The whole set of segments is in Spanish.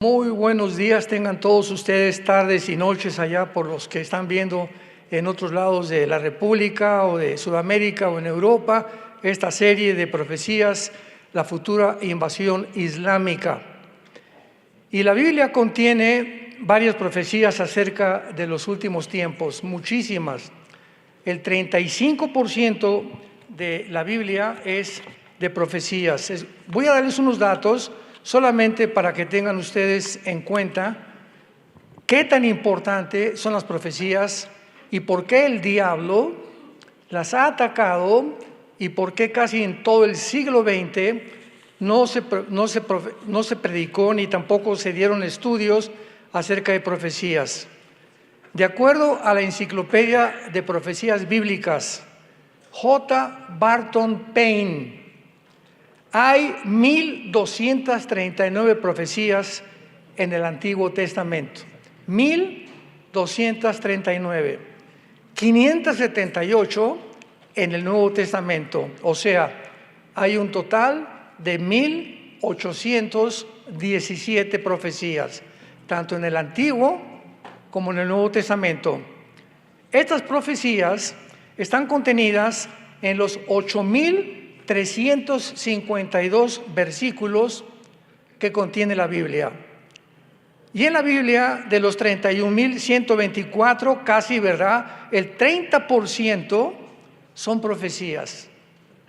Muy buenos días tengan todos ustedes, tardes y noches allá por los que están viendo en otros lados de la República o de Sudamérica o en Europa, esta serie de profecías, la futura invasión islámica. Y la Biblia contiene varias profecías acerca de los últimos tiempos, muchísimas. El 35% de la Biblia es de profecías. Voy a darles unos datos solamente para que tengan ustedes en cuenta qué tan importante son las profecías y por qué el diablo las ha atacado y por qué casi en todo el siglo XX no se predicó ni tampoco se dieron estudios acerca de profecías. De acuerdo a la Enciclopedia de Profecías Bíblicas, J. Barton Payne, hay 1,239 profecías en el Antiguo Testamento. 1,239. 578 en el Nuevo Testamento. O sea, hay un total de 1,817 profecías, tanto en el Antiguo como en el Nuevo Testamento. Estas profecías están contenidas en los 8,352 versículos que contiene la Biblia. Y en la Biblia, de los 31,124, casi, ¿verdad?, el 30% son profecías.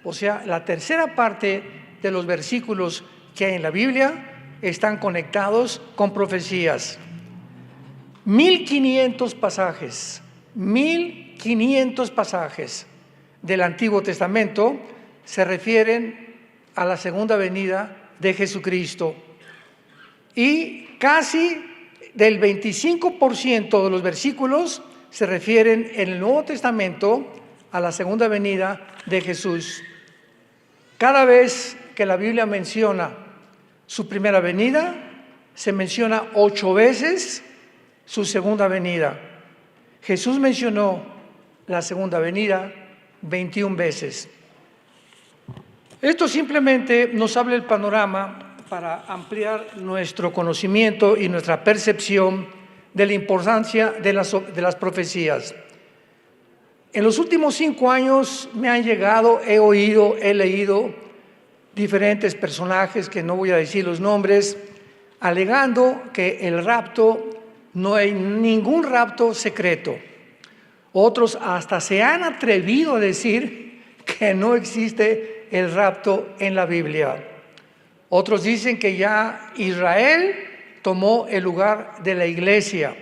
O sea, la tercera parte de los versículos que hay en la Biblia están conectados con profecías. 1,500 pasajes, 1,500 pasajes del Antiguo Testamento se refieren a la segunda venida de Jesucristo. Y casi del 25% de los versículos se refieren en el Nuevo Testamento a la segunda venida de Jesús. Cada vez que la Biblia menciona su primera venida, se menciona 8 veces su segunda venida. Jesús mencionó la segunda venida 21 veces. Esto simplemente nos abre el panorama para ampliar nuestro conocimiento y nuestra percepción de la importancia de las profecías. En los últimos 5 años me han llegado, he oído, he leído diferentes personajes, que no voy a decir los nombres, alegando que el rapto, no hay ningún rapto secreto. Otros hasta se han atrevido a decir que no existe el rapto en la Biblia. Otros dicen que ya Israel tomó el lugar de la iglesia,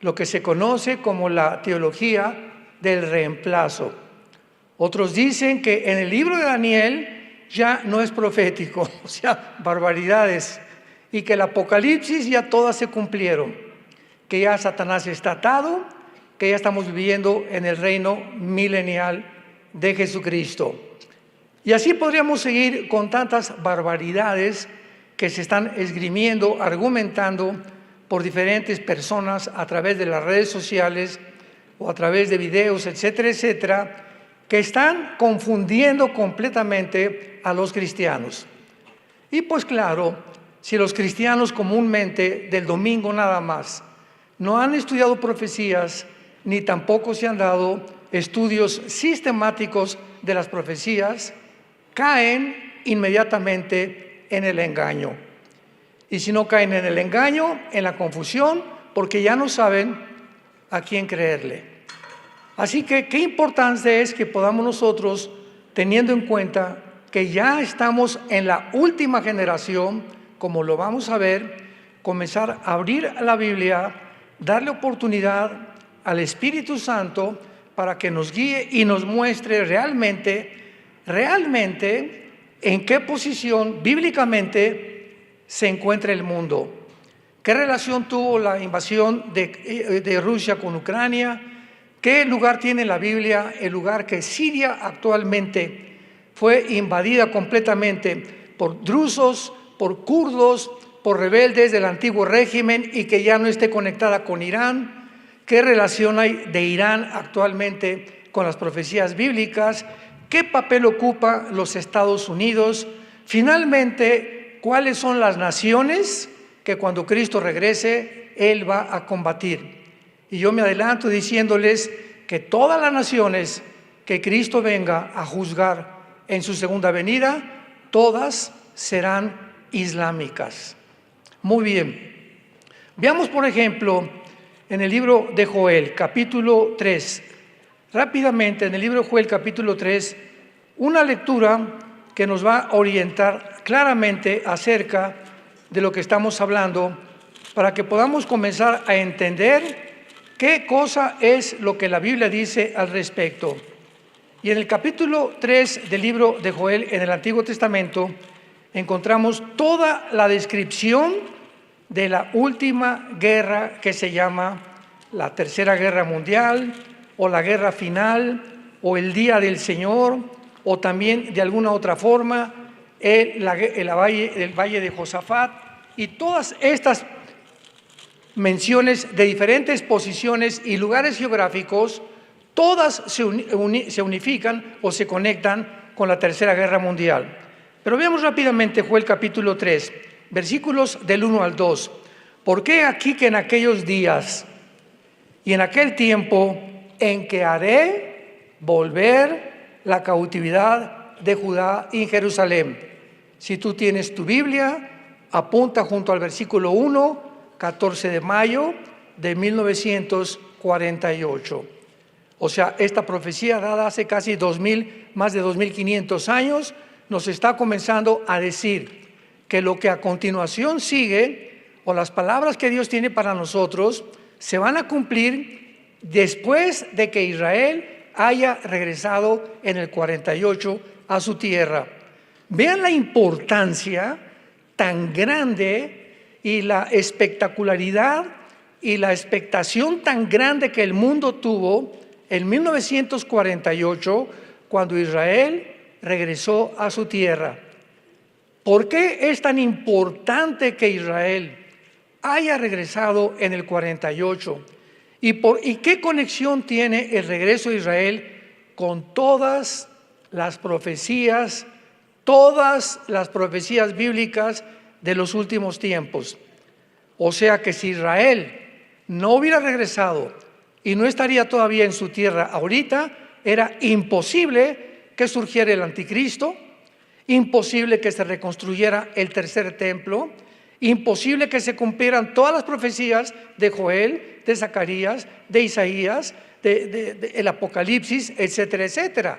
lo que se conoce como la teología del reemplazo. Otros dicen que en el libro de Daniel ya no es profético, o sea, barbaridades, y que el Apocalipsis ya todas se cumplieron, que ya Satanás está atado, que ya estamos viviendo en el reino milenial de Jesucristo. Y así podríamos seguir con tantas barbaridades que se están esgrimiendo, argumentando por diferentes personas a través de las redes sociales o a través de videos, etcétera, etcétera, que están confundiendo completamente a los cristianos. Y pues claro, si los cristianos comúnmente del domingo nada más no han estudiado profecías, ni tampoco se han dado estudios sistemáticos de las profecías, caen inmediatamente en el engaño. Y si no caen en el engaño, en la confusión, porque ya no saben a quién creerle. Así que qué importante es que podamos nosotros, teniendo en cuenta que ya estamos en la última generación, como lo vamos a ver, comenzar a abrir la Biblia, darle oportunidad al Espíritu Santo para que nos guíe y nos muestre realmente en qué posición bíblicamente se encuentra el mundo. ¿Qué relación tuvo la invasión de Rusia con Ucrania? ¿Qué lugar tiene en la Biblia el lugar que Siria actualmente fue invadida completamente por drusos, por kurdos, por rebeldes del antiguo régimen y que ya no esté conectada con Irán? ¿Qué relación hay de Irán actualmente con las profecías bíblicas? ¿Qué papel ocupa los Estados Unidos? Finalmente, ¿cuáles son las naciones que cuando Cristo regrese, Él va a combatir. Y yo me adelanto diciéndoles que todas las naciones que Cristo venga a juzgar en su segunda venida, todas serán islámicas. Muy bien. Veamos, por ejemplo, en el libro de Joel, capítulo 3. Rápidamente, en el libro de Joel, capítulo 3, una lectura que nos va a orientar claramente acerca de lo que estamos hablando, para que podamos comenzar a entender qué cosa es lo que la Biblia dice al respecto. Y en el capítulo 3 del libro de Joel, en el Antiguo Testamento, encontramos toda la descripción de la última guerra que se llama la Tercera Guerra Mundial, o la guerra final, o el día del Señor, o también de alguna otra forma el valle de Josafat, y todas estas menciones de diferentes posiciones y lugares geográficos, todas se unifican o se conectan con la Tercera Guerra Mundial. Pero veamos rápidamente Joel capítulo 3, versículos del 1 al 2. ¿Por qué aquí que en aquellos días y en aquel tiempo en que haré volver la cautividad de Judá y Jerusalén? Si tú tienes tu Biblia, apunta junto al versículo 1, 14 de mayo de 1948. O sea, esta profecía dada hace casi más de 2500 años, nos está comenzando a decir que lo que a continuación sigue, o las palabras que Dios tiene para nosotros, se van a cumplir después de que Israel haya regresado en el 48 a su tierra. Vean la importancia tan grande y la espectacularidad y la expectación tan grande que el mundo tuvo en 1948, cuando Israel regresó a su tierra. ¿Por qué es tan importante que Israel haya regresado en el 48? ¿Y qué conexión tiene el regreso de Israel con todas las profecías bíblicas de los últimos tiempos? O sea que si Israel no hubiera regresado y no estaría todavía en su tierra ahorita, era imposible que surgiera el anticristo, imposible que se reconstruyera el tercer templo, imposible que se cumplieran todas las profecías de Joel, de Zacarías, de Isaías, de el Apocalipsis, etcétera, etcétera.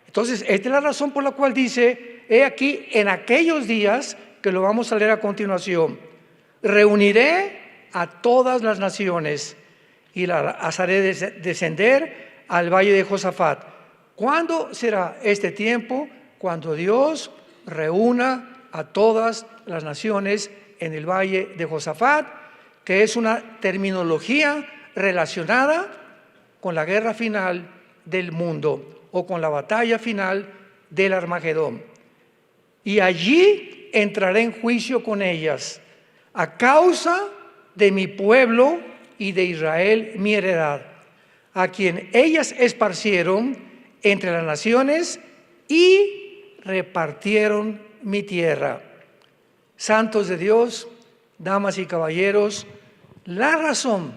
Entonces, esta es la razón por la cual dice, he aquí en aquellos días, que lo vamos a leer a continuación, reuniré a todas las naciones y las haré descender al valle de Josafat. ¿Cuándo será este tiempo? Cuando Dios reúna a todas las naciones en el valle de Josafat, que es una terminología relacionada con la guerra final del mundo o con la batalla final del Armagedón. Y allí entraré en juicio con ellas a causa de mi pueblo y de Israel mi heredad, a quien ellas esparcieron entre las naciones y repartieron mi tierra. Santos de Dios, damas y caballeros, la razón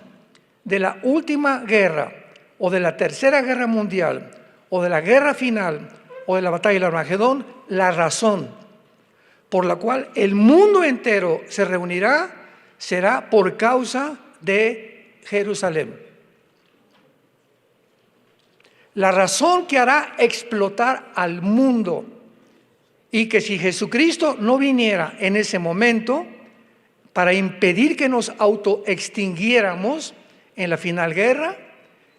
de la última guerra o de la tercera guerra mundial o de la guerra final o de la batalla del Armagedón, la razón por la cual el mundo entero se reunirá será por causa de Jerusalén. La razón que hará explotar al mundo, y que si Jesucristo no viniera en ese momento para impedir que nos autoextinguiéramos en la final guerra,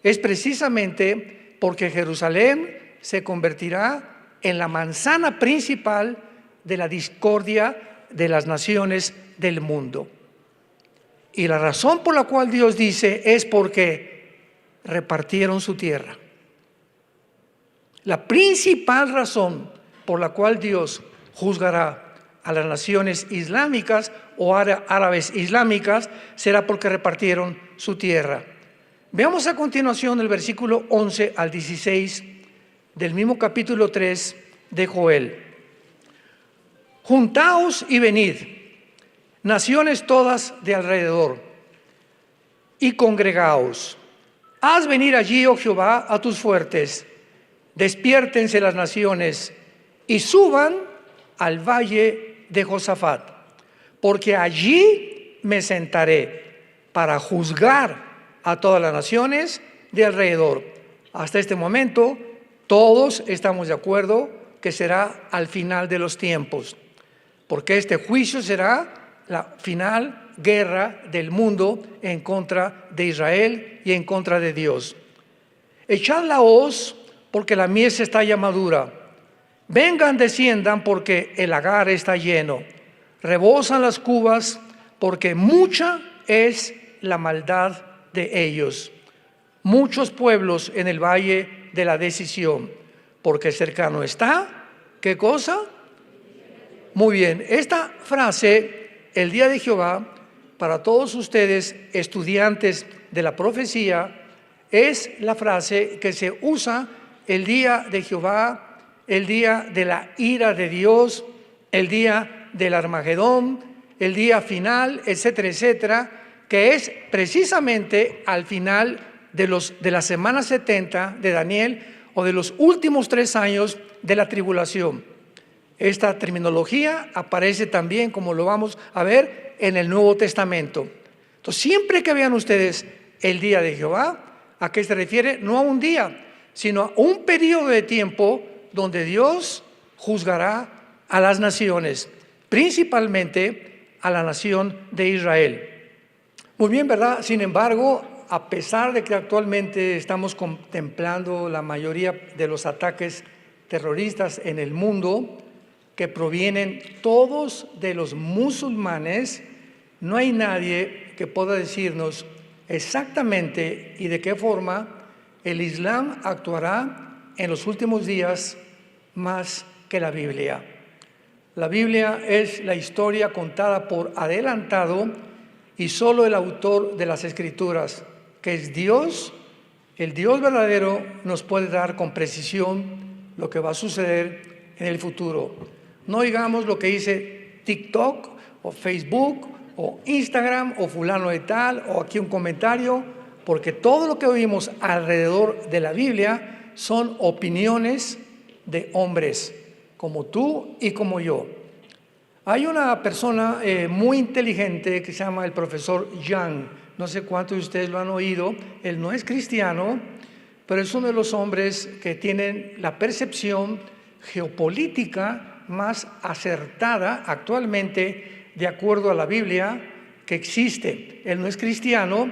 es precisamente porque Jerusalén se convertirá en la manzana principal de la discordia de las naciones del mundo. Y la razón por la cual Dios dice es porque repartieron su tierra. La principal razón por la cual Dios juzgará a las naciones islámicas o árabes islámicas será porque repartieron su tierra. Veamos a continuación el versículo 11 al 16 del mismo capítulo 3 de Joel. Juntaos y venid, naciones todas de alrededor, y congregaos. Haz venir allí, oh Jehová, a tus fuertes. Despiértense las naciones y suban al valle de Josafat, porque allí me sentaré para juzgar a todas las naciones de alrededor. Hasta este momento, todos estamos de acuerdo que será al final de los tiempos, porque este juicio será la final guerra del mundo en contra de Israel y en contra de Dios. Echad la hoz, porque la mies está ya madura. Vengan, desciendan, porque el lagar está lleno. Rebosan las cubas, porque mucha es la maldad de ellos. Muchos pueblos en el valle de la decisión, porque cercano está. ¿Qué cosa? Muy bien, esta frase, el día de Jehová, para todos ustedes, estudiantes de la profecía, es la frase que se usa el día de Jehová, el día de la ira de Dios, el día del Armagedón, el día final, etcétera, etcétera, que es precisamente al final de la semana 70 de Daniel o de los últimos 3 años de la tribulación. Esta terminología aparece también, como lo vamos a ver, en el Nuevo Testamento. Entonces, siempre que vean ustedes el día de Jehová, ¿a qué se refiere? No a un día, sino a un periodo de tiempo donde Dios juzgará a las naciones, principalmente a la nación de Israel. Muy bien, ¿verdad? Sin embargo, a pesar de que actualmente estamos contemplando la mayoría de los ataques terroristas en el mundo, que provienen todos de los musulmanes, no hay nadie que pueda decirnos exactamente y de qué forma el Islam actuará en los últimos días más que la Biblia. La Biblia es la historia contada por adelantado y solo el autor de las Escrituras, que es Dios, el Dios verdadero, nos puede dar con precisión lo que va a suceder en el futuro. No oigamos lo que dice TikTok o Facebook o Instagram o fulano de tal o aquí un comentario, porque todo lo que oímos alrededor de la Biblia son opiniones de hombres como tú y como yo. Hay una persona muy inteligente que se llama el profesor Young. No sé cuántos de ustedes lo han oído. Él no es cristiano, pero es uno de los hombres que tienen la percepción geopolítica más acertada actualmente de acuerdo a la Biblia que existe. Él no es cristiano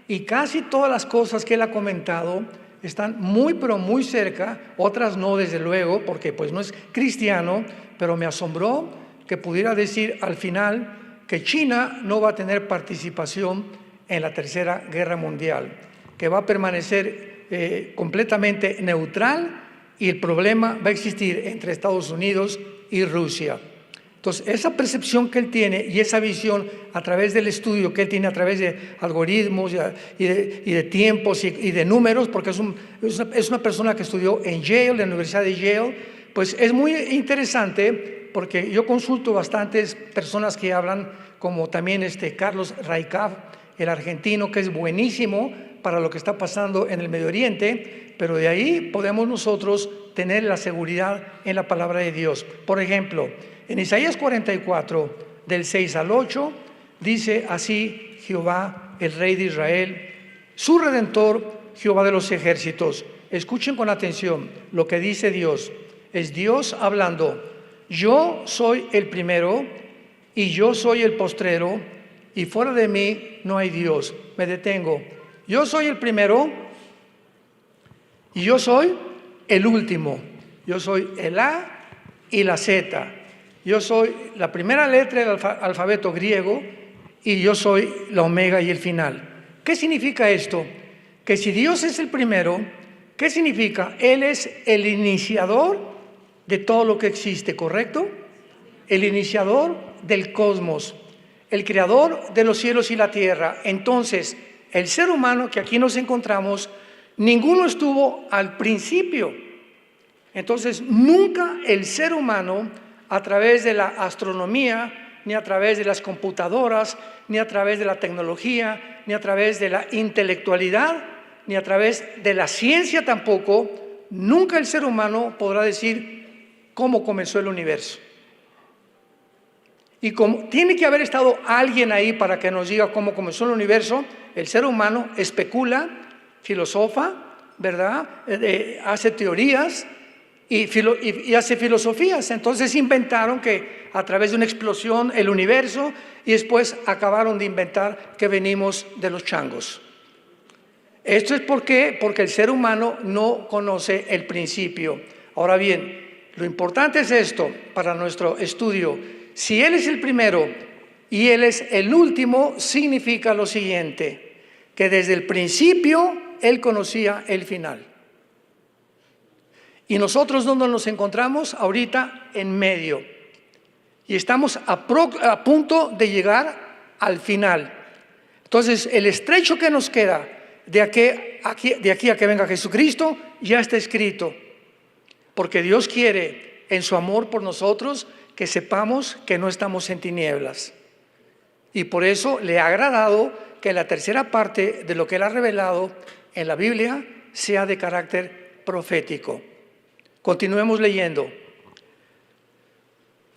y casi todas las cosas que él ha comentado están muy pero muy cerca, otras no desde luego porque pues no es cristiano, pero me asombró que pudiera decir al final que China no va a tener participación en la Tercera Guerra Mundial, que va a permanecer completamente neutral y el problema va a existir entre Estados Unidos y Rusia. Entonces, esa percepción que él tiene y esa visión a través del estudio que él tiene, a través de algoritmos y de tiempos y de números, porque es una persona que estudió en Yale, en la Universidad de Yale, pues es muy interesante porque yo consulto bastantes personas que hablan, como también Carlos Raikaf, el argentino, que es buenísimo para lo que está pasando en el Medio Oriente, pero de ahí podemos nosotros tener la seguridad en la palabra de Dios. Por ejemplo, en Isaías 44, del 6 al 8, dice así Jehová, el Rey de Israel, su Redentor, Jehová de los ejércitos. Escuchen con atención lo que dice Dios. Es Dios hablando. Yo soy el primero y yo soy el postrero, y fuera de mí no hay Dios. Me detengo. Yo soy el primero y yo soy el último. Yo soy el A y la Z. Yo soy la primera letra del alfabeto griego y yo soy la omega y el final. ¿Qué significa esto? Que si Dios es el primero, ¿qué significa? Él es el iniciador de todo lo que existe, ¿correcto? El iniciador del cosmos, el creador de los cielos y la tierra. Entonces, el ser humano que aquí nos encontramos, ninguno estuvo al principio. Entonces, nunca el ser humano, a través de la astronomía, ni a través de las computadoras, ni a través de la tecnología, ni a través de la intelectualidad, ni a través de la ciencia tampoco. Nunca el ser humano podrá decir cómo comenzó el universo. Y como tiene que haber estado alguien ahí para que nos diga cómo comenzó el universo, el ser humano especula, filosofa, ¿verdad? Hace teorías y hace filosofías. Entonces inventaron que a través de una explosión el universo, y después acabaron de inventar que venimos de los changos. Esto es porque el ser humano no conoce el principio. Ahora bien, lo importante es esto para nuestro estudio. Si Él es el primero y Él es el último, significa lo siguiente, que desde el principio Él conocía el final. Y nosotros, ¿dónde nos encontramos? Ahorita en medio. Y estamos a punto de llegar al final. Entonces, el estrecho que nos queda de aquí a que venga Jesucristo ya está escrito. Porque Dios quiere, en su amor por nosotros, que sepamos que no estamos en tinieblas. Y por eso le ha agradado que la tercera parte de lo que Él ha revelado en la Biblia sea de carácter profético. Continuemos leyendo.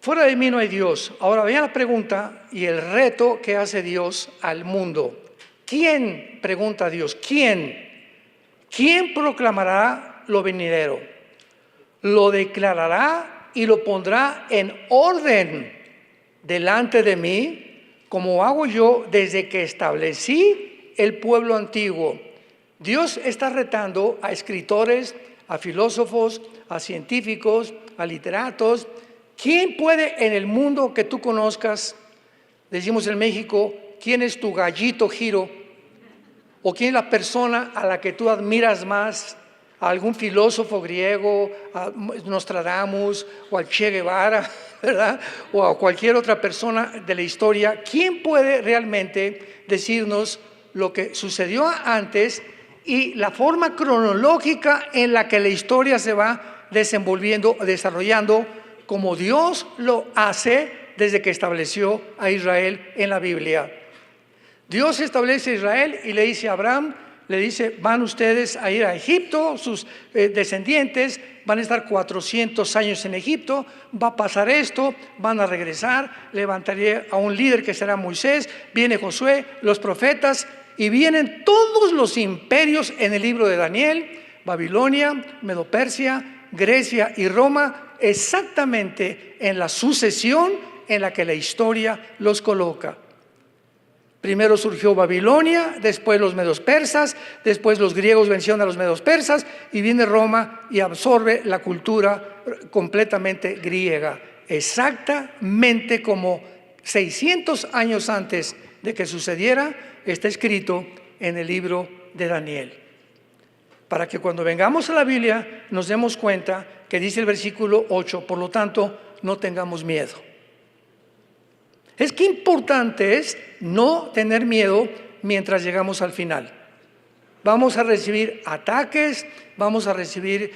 Fuera de mí no hay Dios. Ahora vean la pregunta y el reto que hace Dios al mundo. ¿Quién? Pregunta a Dios. ¿Quién? ¿Quién proclamará lo venidero? Lo declarará y lo pondrá en orden delante de mí, como hago yo desde que establecí el pueblo antiguo. Dios está retando a escritores, a filósofos, a científicos, a literatos. ¿Quién puede en el mundo que tú conozcas, decimos en México, quién es tu gallito giro? ¿O quién es la persona a la que tú admiras más? ¿A algún filósofo griego, a Nostradamus o al Che Guevara, ¿verdad? O a cualquier otra persona de la historia? ¿Quién puede realmente decirnos lo que sucedió antes y la forma cronológica en la que la historia se va desenvolviendo, desarrollando, como Dios lo hace desde que estableció a Israel en la Biblia? Dios establece a Israel y le dice a Abraham, le dice, van ustedes a ir a Egipto, sus descendientes van a estar 400 años en Egipto, va a pasar esto, van a regresar, levantaré a un líder que será Moisés, viene Josué, los profetas, y vienen todos los imperios en el libro de Daniel, Babilonia, Medo-Persia, Grecia y Roma, exactamente en la sucesión en la que la historia los coloca. Primero surgió Babilonia, después los medos persas, después los griegos vencieron a los medos persas y viene Roma y absorbe la cultura completamente griega. Exactamente como 600 años antes de que sucediera, está escrito en el libro de Daniel. Para que cuando vengamos a la Biblia nos demos cuenta que dice el versículo 8, por lo tanto, no tengamos miedo. Es que importante es no tener miedo mientras llegamos al final. Vamos a recibir ataques, vamos a recibir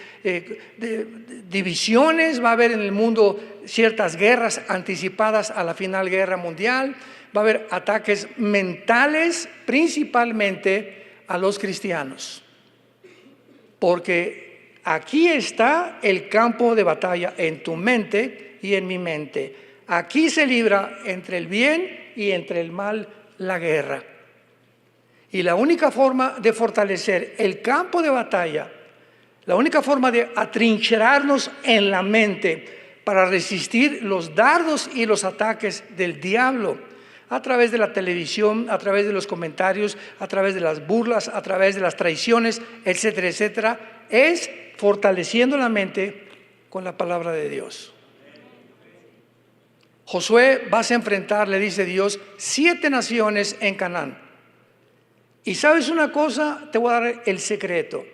divisiones, va a haber en el mundo ciertas guerras anticipadas a la final guerra mundial, va a haber ataques mentales principalmente a los cristianos. Porque aquí está el campo de batalla en tu mente y en mi mente. Aquí se libra entre el bien y entre el mal la guerra. Y la única forma de fortalecer el campo de batalla, la única forma de atrincherarnos en la mente para resistir los dardos y los ataques del diablo, a través de la televisión, a través de los comentarios, a través de las burlas, a través de las traiciones, etcétera, etcétera, es fortaleciendo la mente con la palabra de Dios. Josué, vas a enfrentar, le dice Dios, 7 naciones en Canaán. Y sabes una cosa, te voy a dar el secreto.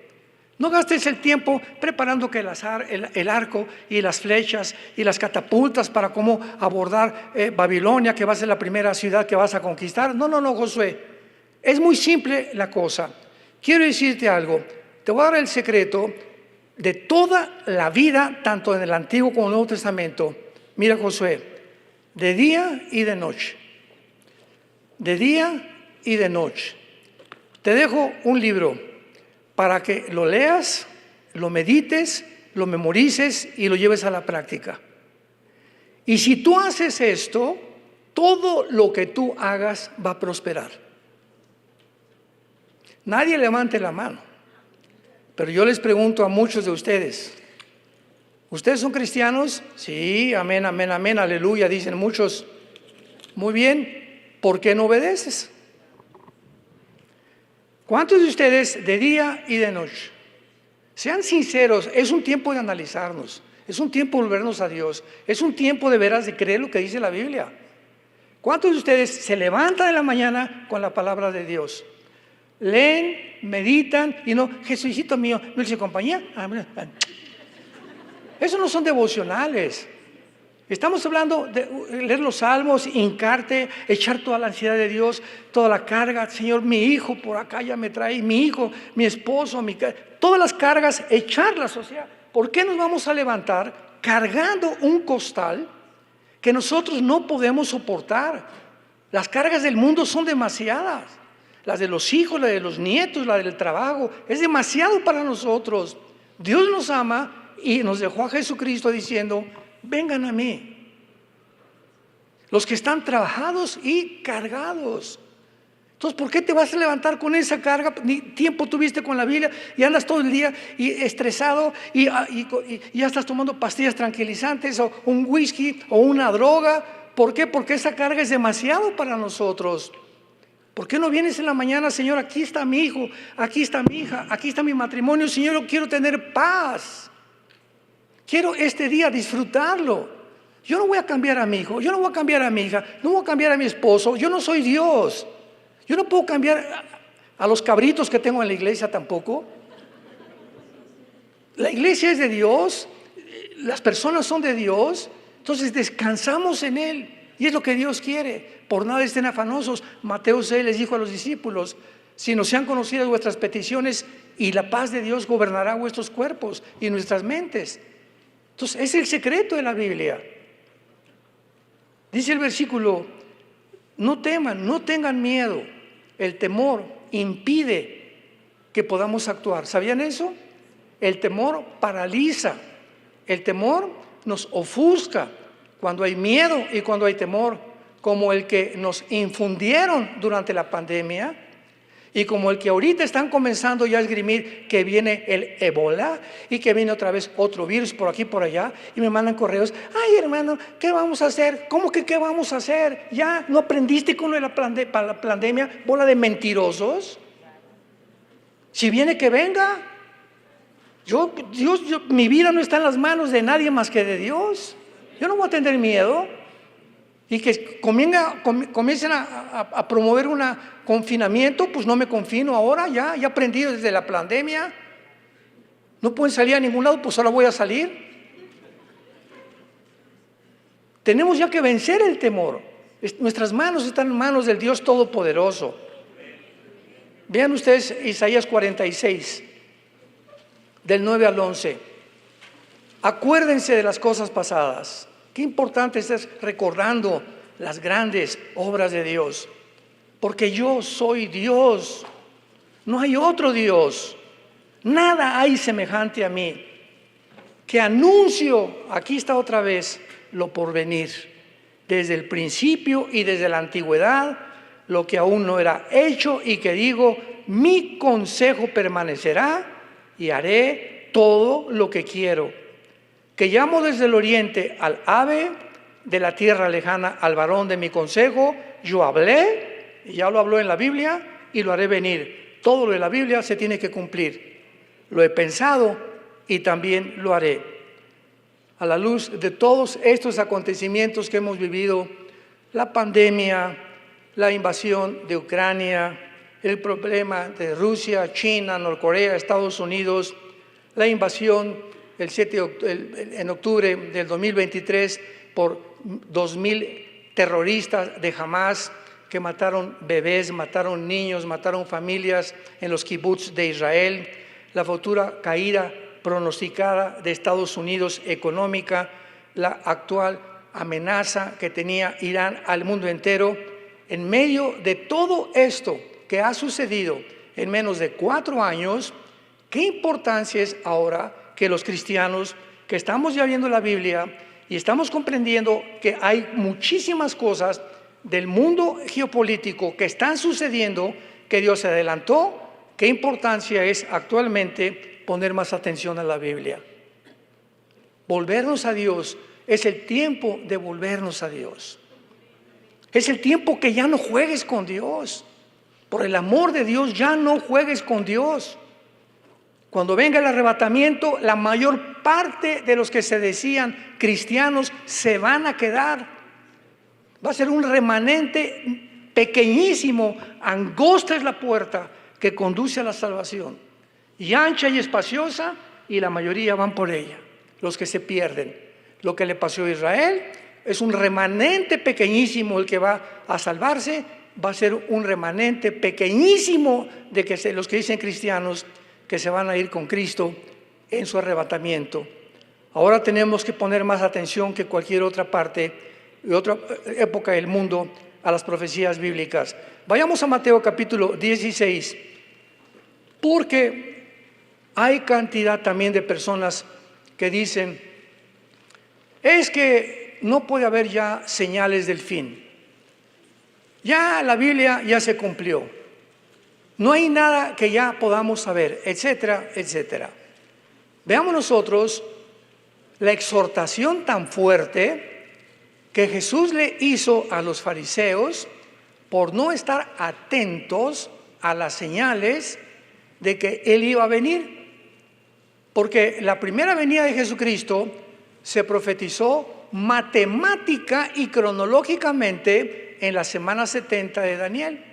No gastes el tiempo preparando que el arco y las flechas y las catapultas para cómo abordar Babilonia, que va a ser la primera ciudad que vas a conquistar. No, Josué. Es muy simple la cosa. Quiero decirte algo. Te voy a dar el secreto de toda la vida, tanto en el Antiguo como en el Nuevo Testamento. Mira, Josué. de día y de noche. De día y de noche. Te dejo un libro para que lo leas, lo medites, lo memorices y lo lleves a la práctica. Y si tú haces esto, todo lo que tú hagas va a prosperar. Nadie levante la mano, pero yo les pregunto a muchos de ustedes, ¿ustedes son cristianos? Sí, amén, amén, amén, aleluya, dicen muchos. Muy bien, ¿por qué no obedeces? ¿Cuántos de ustedes de día y de noche? Sean sinceros, es un tiempo de analizarnos, es un tiempo de volvernos a Dios, es un tiempo de veras de creer lo que dice la Biblia. ¿Cuántos de ustedes se levantan en la mañana con la palabra de Dios? Leen, meditan y no, Jesucito mío, dulce compañía. Esos no son devocionales. Estamos hablando de leer los salmos, hincarte, echar toda la ansiedad de Dios, toda la carga. Señor, mi hijo por acá ya me trae, mi hijo, mi esposo, todas las cargas, echarlas. O sea, ¿por qué nos vamos a levantar cargando un costal que nosotros no podemos soportar? Las cargas del mundo son demasiadas. Las de los hijos, la de los nietos, la del trabajo, es demasiado para nosotros. Dios nos ama y nos dejó a Jesucristo diciendo, vengan a mí, los que están trabajados y cargados. Entonces, ¿por qué te vas a levantar con esa carga? Ni tiempo tuviste con la Biblia y andas todo el día y estresado y ya estás tomando pastillas tranquilizantes o un whisky o una droga. ¿Por qué? Porque esa carga es demasiado para nosotros. ¿Por qué no vienes en la mañana, Señor? Aquí está mi hijo, aquí está mi hija, aquí está mi matrimonio. Señor, yo quiero tener paz. Quiero este día disfrutarlo. Yo no voy a cambiar a mi hijo, yo no voy a cambiar a mi hija, no voy a cambiar a mi esposo. Yo no soy Dios. Yo no puedo cambiar a los cabritos que tengo en la iglesia tampoco. La iglesia es de Dios, las personas son de Dios, entonces descansamos en Él. Y es lo que Dios quiere. Por nada estén afanosos. Mateo 6 les dijo a los discípulos, si no sean conocidas vuestras peticiones, y la paz de Dios gobernará vuestros cuerpos y nuestras mentes. Entonces, es el secreto de la Biblia. Dice el versículo, no teman, no tengan miedo. El temor impide que podamos actuar. ¿Sabían eso? El temor paraliza. El temor nos ofusca. Cuando hay miedo y cuando hay temor, como el que nos infundieron durante la pandemia y como el que ahorita están comenzando ya a esgrimir que viene el ébola y que viene otra vez otro virus por aquí por allá y me mandan correos, ay hermano, ¿qué vamos a hacer? ¿Cómo que qué vamos a hacer? ¿Ya no aprendiste con lo de la pandemia? Bola de mentirosos. Si viene que venga. Mi vida no está en las manos de nadie más que de Dios. Yo no voy a tener miedo y que comiencen a promover un confinamiento, pues no me confino ahora, ya aprendí desde la pandemia. No pueden salir a ningún lado, pues ahora voy a salir. Tenemos ya que vencer el temor. Nuestras manos están en manos del Dios Todopoderoso. Vean ustedes Isaías 46, del 9 al 11. Acuérdense de las cosas pasadas. Qué importante es recordando las grandes obras de Dios. Porque yo soy Dios. No hay otro Dios. Nada hay semejante a mí. Que anuncio, aquí está otra vez, lo porvenir. Desde el principio y desde la antigüedad, lo que aún no era hecho y que digo, mi consejo permanecerá y haré todo lo que quiero. Que llamo desde el oriente al ave, de la tierra lejana al varón de mi consejo, yo hablé, y ya lo habló en la Biblia, y lo haré venir. Todo lo de la Biblia se tiene que cumplir. Lo he pensado y también lo haré. A la luz de todos estos acontecimientos que hemos vivido, la pandemia, la invasión de Ucrania, el problema de Rusia, China, Norcorea, Estados Unidos, la invasión en octubre del 2023 por 2,000 terroristas de Hamas que mataron bebés, mataron niños, mataron familias en los kibbutz de Israel, la futura caída pronosticada de Estados Unidos económica, la actual amenaza que tenía Irán al mundo entero. En medio de todo esto que ha sucedido en menos de 4 años, ¿qué importancia es ahora que los cristianos que estamos ya viendo la Biblia y estamos comprendiendo que hay muchísimas cosas del mundo geopolítico que están sucediendo, que Dios se adelantó? ¿Qué importancia es actualmente poner más atención a la Biblia? Volvernos a Dios, es el tiempo de volvernos a Dios. Es el tiempo que ya no juegues con Dios. Por el amor de Dios, ya no juegues con Dios. Cuando venga el arrebatamiento, la mayor parte de los que se decían cristianos se van a quedar. Va a ser un remanente pequeñísimo, angosta es la puerta que conduce a la salvación, y ancha y espaciosa, y la mayoría van por ella, los que se pierden. Lo que le pasó a Israel es un remanente pequeñísimo el que va a salvarse, va a ser un remanente pequeñísimo de los que dicen cristianos que se van a ir con Cristo en su arrebatamiento. Ahora tenemos que poner más atención que cualquier otra parte y otra época del mundo a las profecías bíblicas. Vayamos a Mateo capítulo 16, porque hay cantidad también de personas que dicen, es que no puede haber ya señales del fin. Ya la Biblia ya se cumplió. No hay nada que ya podamos saber, etcétera, etcétera. Veamos nosotros la exhortación tan fuerte que Jesús le hizo a los fariseos por no estar atentos a las señales de que Él iba a venir. Porque la primera venida de Jesucristo se profetizó matemática y cronológicamente en la semana 70 de Daniel.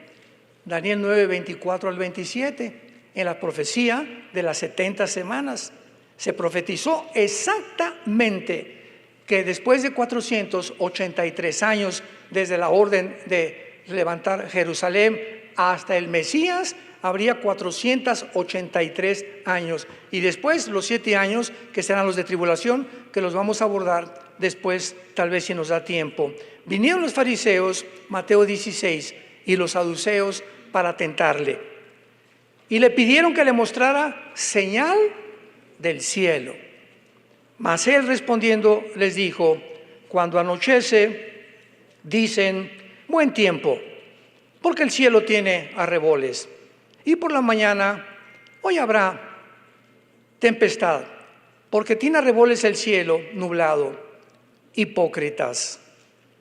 Daniel 9, 24 al 27, en la profecía de las 70 semanas. Se profetizó exactamente que después de 483 años, desde la orden de levantar Jerusalén hasta el Mesías, habría 483 años. Y después los 7 años que serán los de tribulación, que los vamos a abordar después, tal vez si nos da tiempo. Vinieron los fariseos, Mateo 16, y los saduceos para tentarle. Y le pidieron que le mostrara señal del cielo. Mas él respondiendo les dijo, cuando anochece, dicen, buen tiempo, porque el cielo tiene arreboles. Y por la mañana, hoy habrá tempestad, porque tiene arreboles el cielo nublado. Hipócritas,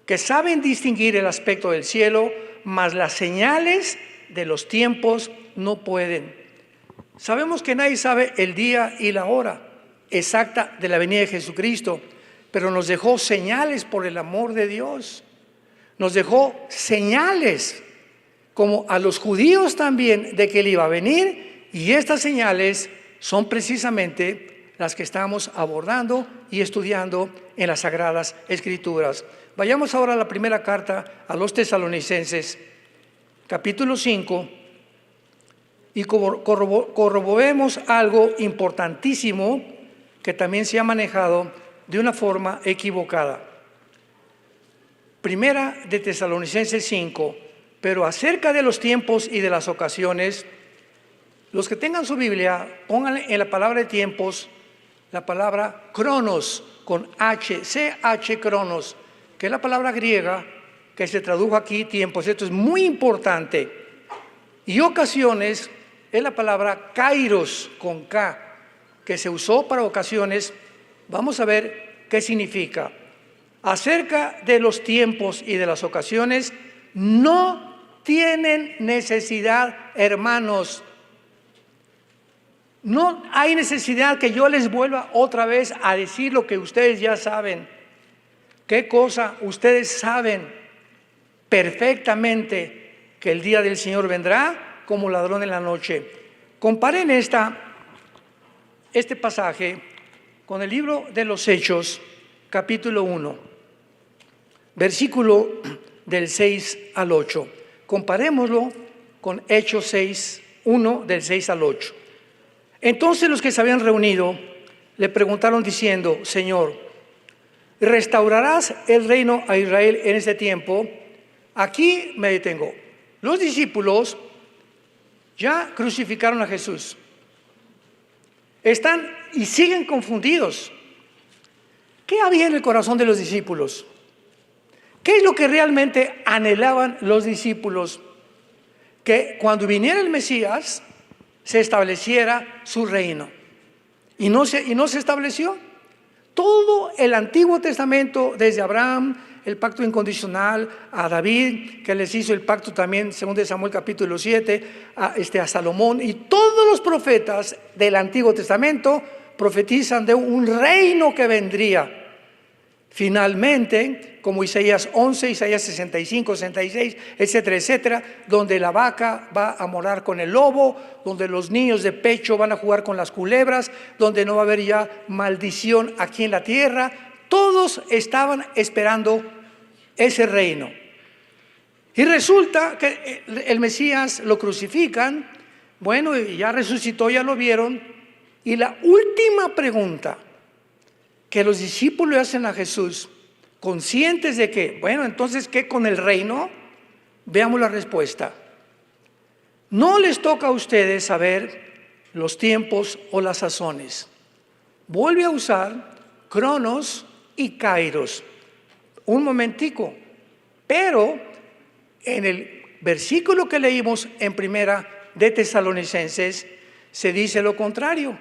que saben distinguir el aspecto del cielo, mas las señales de los tiempos no pueden. Sabemos que nadie sabe el día y la hora exacta de la venida de Jesucristo, pero nos dejó señales por el amor de Dios. Nos dejó señales, como a los judíos también, de que Él iba a venir, y estas señales son precisamente las que estamos abordando y estudiando en las Sagradas Escrituras. Vayamos ahora a la primera carta a los Tesalonicenses, capítulo 5, y corroboremos algo importantísimo que también se ha manejado de una forma equivocada. Primera de Tesalonicenses 5, pero acerca de los tiempos y de las ocasiones, los que tengan su Biblia, pónganle en la palabra de tiempos la palabra cronos, con H, CH cronos, que es la palabra griega que se tradujo aquí tiempos. Esto es muy importante. Y ocasiones es la palabra kairos, con K, que se usó para ocasiones. Vamos a ver qué significa. Acerca de los tiempos y de las ocasiones, no tienen necesidad, hermanos. No hay necesidad que yo les vuelva otra vez a decir lo que ustedes ya saben. ¿Qué cosa? Ustedes saben perfectamente que el día del Señor vendrá como ladrón en la noche. Comparen este pasaje con el libro de los Hechos, capítulo 1, versículo del 6 al 8. Comparémoslo con Hechos 6, 1 del 6 al 8. Entonces los que se habían reunido le preguntaron diciendo, Señor, restaurarás el reino a Israel en este tiempo. Aquí me detengo. Los discípulos ya crucificaron a Jesús. Están y siguen confundidos. ¿Qué había en el corazón de los discípulos? ¿Qué es lo que realmente anhelaban los discípulos? Que cuando viniera el Mesías se estableciera su reino. Y no se estableció. Todo el Antiguo Testamento, desde Abraham, el pacto incondicional, a David, que les hizo el pacto también, según de Samuel capítulo 7, a Salomón, y todos los profetas del Antiguo Testamento profetizan de un reino que vendría. Finalmente, como Isaías 11, Isaías 65, 66, etcétera, etcétera, donde la vaca va a morar con el lobo, donde los niños de pecho van a jugar con las culebras, donde no va a haber ya maldición aquí en la tierra. Todos estaban esperando ese reino. Y resulta que el Mesías lo crucifican, bueno, y ya resucitó, ya lo vieron, y la última pregunta que los discípulos le hacen a Jesús, conscientes de que, bueno, entonces, ¿qué con el reino? Veamos la respuesta. No les toca a ustedes saber los tiempos o las sazones. Vuelve a usar cronos y kairos. Un momentico. Pero en el versículo que leímos en primera de Tesalonicenses se dice lo contrario.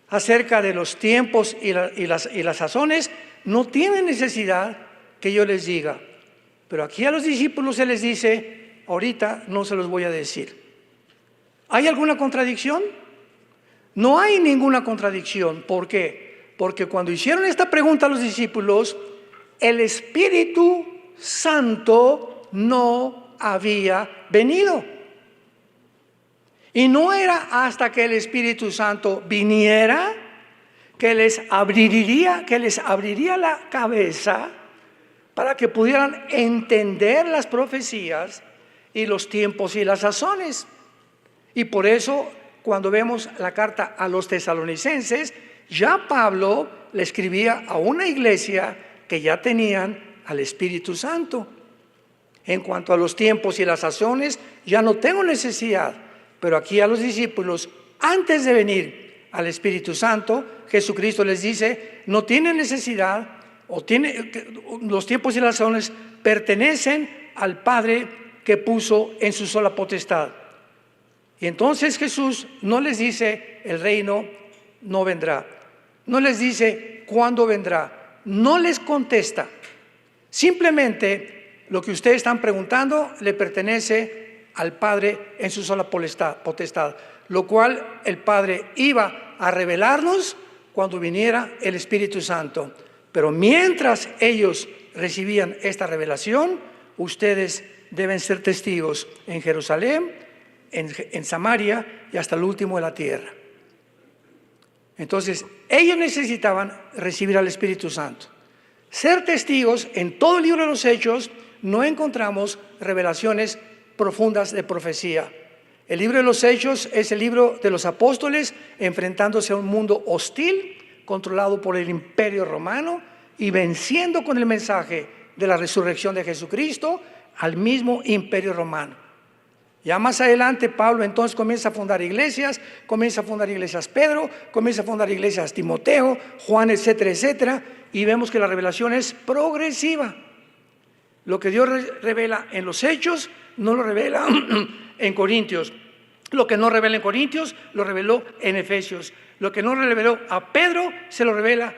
Acerca de los tiempos y las sazones, no tienen necesidad que yo les diga. Pero aquí a los discípulos se les dice, ahorita no se los voy a decir. ¿Hay alguna contradicción? No hay ninguna contradicción. ¿Por qué? Porque cuando hicieron esta pregunta a los discípulos, el Espíritu Santo no había venido. Y no era hasta que el Espíritu Santo viniera que les abriría la cabeza para que pudieran entender las profecías y los tiempos y las sazones. Y por eso, cuando vemos la carta a los tesalonicenses, ya Pablo le escribía a una iglesia que ya tenían al Espíritu Santo. En cuanto a los tiempos y las sazones, ya no tengo necesidad. Pero aquí a los discípulos, antes de venir al Espíritu Santo, Jesucristo les dice, no tienen necesidad, los tiempos y las sazones pertenecen al Padre que puso en su sola potestad. Y entonces Jesús no les dice, el reino no vendrá. No les dice, ¿cuándo vendrá? No les contesta. Simplemente, lo que ustedes están preguntando le pertenece al Padre en su sola potestad, lo cual el Padre iba a revelarnos cuando viniera el Espíritu Santo. Pero mientras ellos recibían esta revelación, ustedes deben ser testigos en Jerusalén, en Samaria y hasta el último de la tierra. Entonces, ellos necesitaban recibir al Espíritu Santo. Ser testigos, en todo el libro de los Hechos no encontramos revelaciones profundas de profecía. El libro de los Hechos es el libro de los apóstoles enfrentándose a un mundo hostil, controlado por el Imperio Romano y venciendo con el mensaje de la resurrección de Jesucristo al mismo Imperio Romano. Ya más adelante Pablo entonces comienza a fundar iglesias Pedro, comienza a fundar iglesias Timoteo, Juan, etcétera, etcétera, y vemos que la revelación es progresiva. Lo que Dios revela en los Hechos no lo revela en Corintios. Lo que no revela en Corintios lo reveló en Efesios. Lo que no reveló a Pedro se lo revela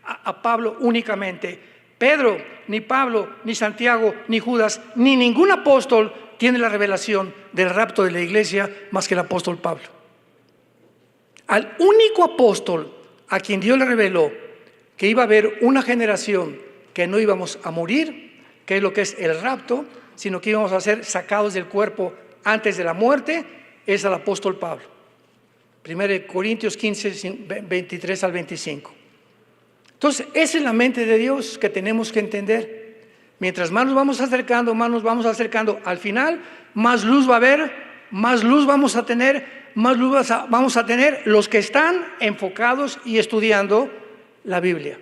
a Pablo únicamente. Pedro, ni Pablo, ni Santiago, ni Judas, ni ningún apóstol tiene la revelación del rapto de la iglesia más que el apóstol Pablo. Al único apóstol a quien Dios le reveló que iba a haber una generación que no íbamos a morir, que es lo que es el rapto, sino que íbamos a ser sacados del cuerpo antes de la muerte, es al apóstol Pablo. 1 Corintios 15, 23 al 25. Entonces, esa es la mente de Dios que tenemos que entender. Mientras más nos vamos acercando, al final, más luz va a haber, más luz vamos a tener, más luz vamos a tener los que están enfocados y estudiando la Biblia.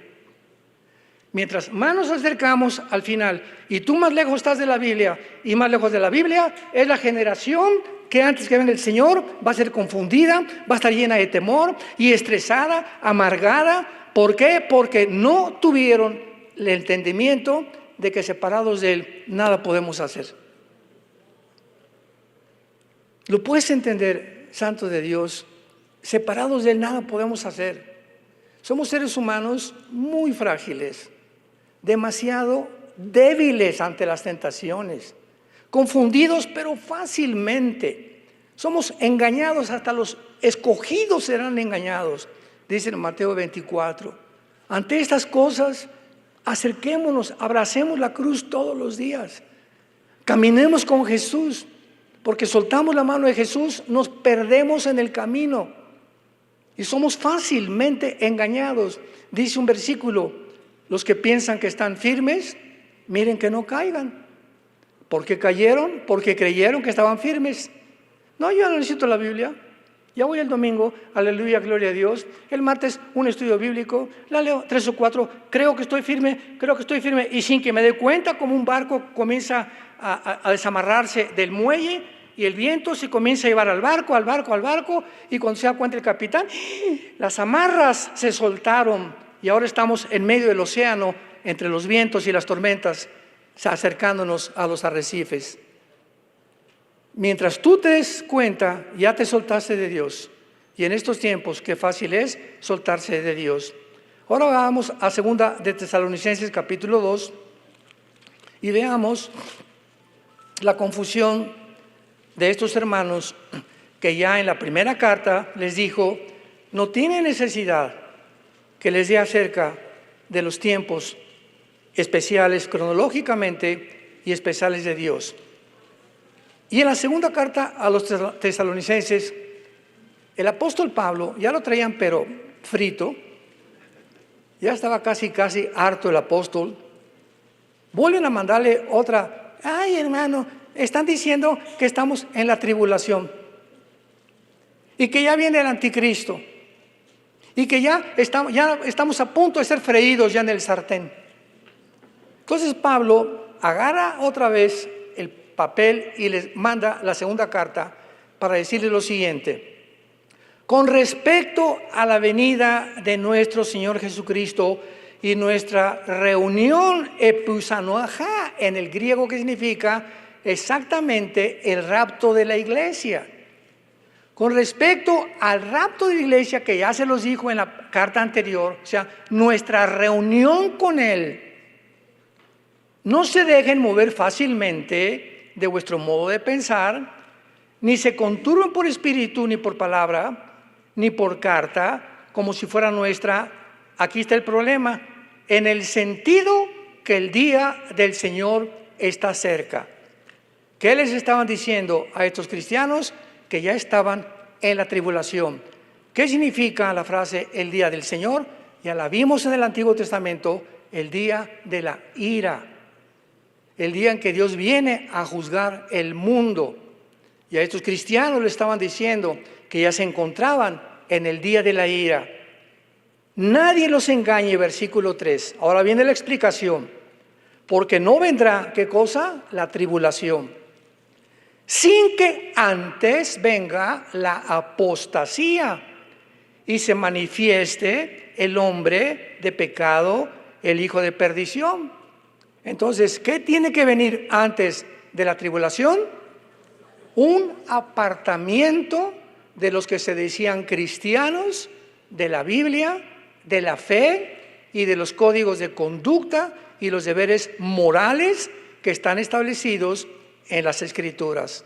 Mientras más nos acercamos al final y tú más lejos estás de la Biblia y más lejos de la Biblia, es la generación que antes que venga el Señor va a ser confundida, va a estar llena de temor y estresada, amargada. ¿Por qué? Porque no tuvieron el entendimiento de que separados de Él nada podemos hacer. ¿Lo puedes entender, santo de Dios? Separados de Él nada podemos hacer. Somos seres humanos muy frágiles, demasiado débiles ante las tentaciones, confundidos pero fácilmente. Somos engañados, hasta los escogidos serán engañados, dice en Mateo 24. Ante estas cosas, acerquémonos, abracemos la cruz todos los días, caminemos con Jesús, porque soltamos la mano de Jesús, nos perdemos en el camino y somos fácilmente engañados. Dice un versículo: los que piensan que están firmes, miren que no caigan. ¿Por qué cayeron? Porque creyeron que estaban firmes. No, yo no necesito la Biblia. Ya voy el domingo, aleluya, gloria a Dios. El martes un estudio bíblico, la leo 3 o 4, creo que estoy firme. Y sin que me dé cuenta, como un barco comienza a desamarrarse del muelle y el viento se comienza a llevar al barco. Y cuando se da cuenta el capitán, las amarras se soltaron y ahora estamos en medio del océano, entre los vientos y las tormentas, acercándonos a los arrecifes. Mientras tú te des cuenta, ya te soltaste de Dios. Y en estos tiempos, qué fácil es soltarse de Dios. Ahora vamos a 2 de Tesalonicenses capítulo 2 y veamos la confusión de estos hermanos que ya en la primera carta les dijo: no tiene necesidad que les dé acerca de los tiempos especiales cronológicamente y especiales de Dios. Y en la segunda carta a los tesalonicenses, el apóstol Pablo, ya lo traían pero frito, ya estaba casi harto el apóstol. Vuelven a mandarle otra: ay, hermano, están diciendo que estamos en la tribulación y que ya viene el anticristo y que ya estamos a punto de ser freídos ya en el sartén. Entonces Pablo agarra otra vez el papel y les manda la segunda carta para decirles lo siguiente: con respecto a la venida de nuestro Señor Jesucristo y nuestra reunión epusanoaja, en el griego, que significa exactamente el rapto de la iglesia. Con respecto al rapto de la iglesia, que ya se los dijo en la carta anterior, o sea, nuestra reunión con Él, no se dejen mover fácilmente de vuestro modo de pensar, ni se conturben por espíritu, ni por palabra, ni por carta, como si fuera nuestra. Aquí está el problema: en el sentido que el día del Señor está cerca. ¿Qué les estaban diciendo a estos cristianos? Que ya estaban en la tribulación. ¿Qué significa la frase el día del Señor? Ya la vimos en el Antiguo Testamento: el día de la ira, el día en que Dios viene a juzgar el mundo. Y a estos cristianos le estaban diciendo que ya se encontraban en el día de la ira. Nadie los engañe, versículo 3. Ahora viene la explicación: porque no vendrá, ¿qué cosa? La tribulación, sin que antes venga la apostasía y se manifieste el hombre de pecado, el hijo de perdición. Entonces, ¿qué tiene que venir antes de la tribulación? Un apartamiento de los que se decían cristianos, de la Biblia, de la fe y de los códigos de conducta y los deberes morales que están establecidos en las Escrituras.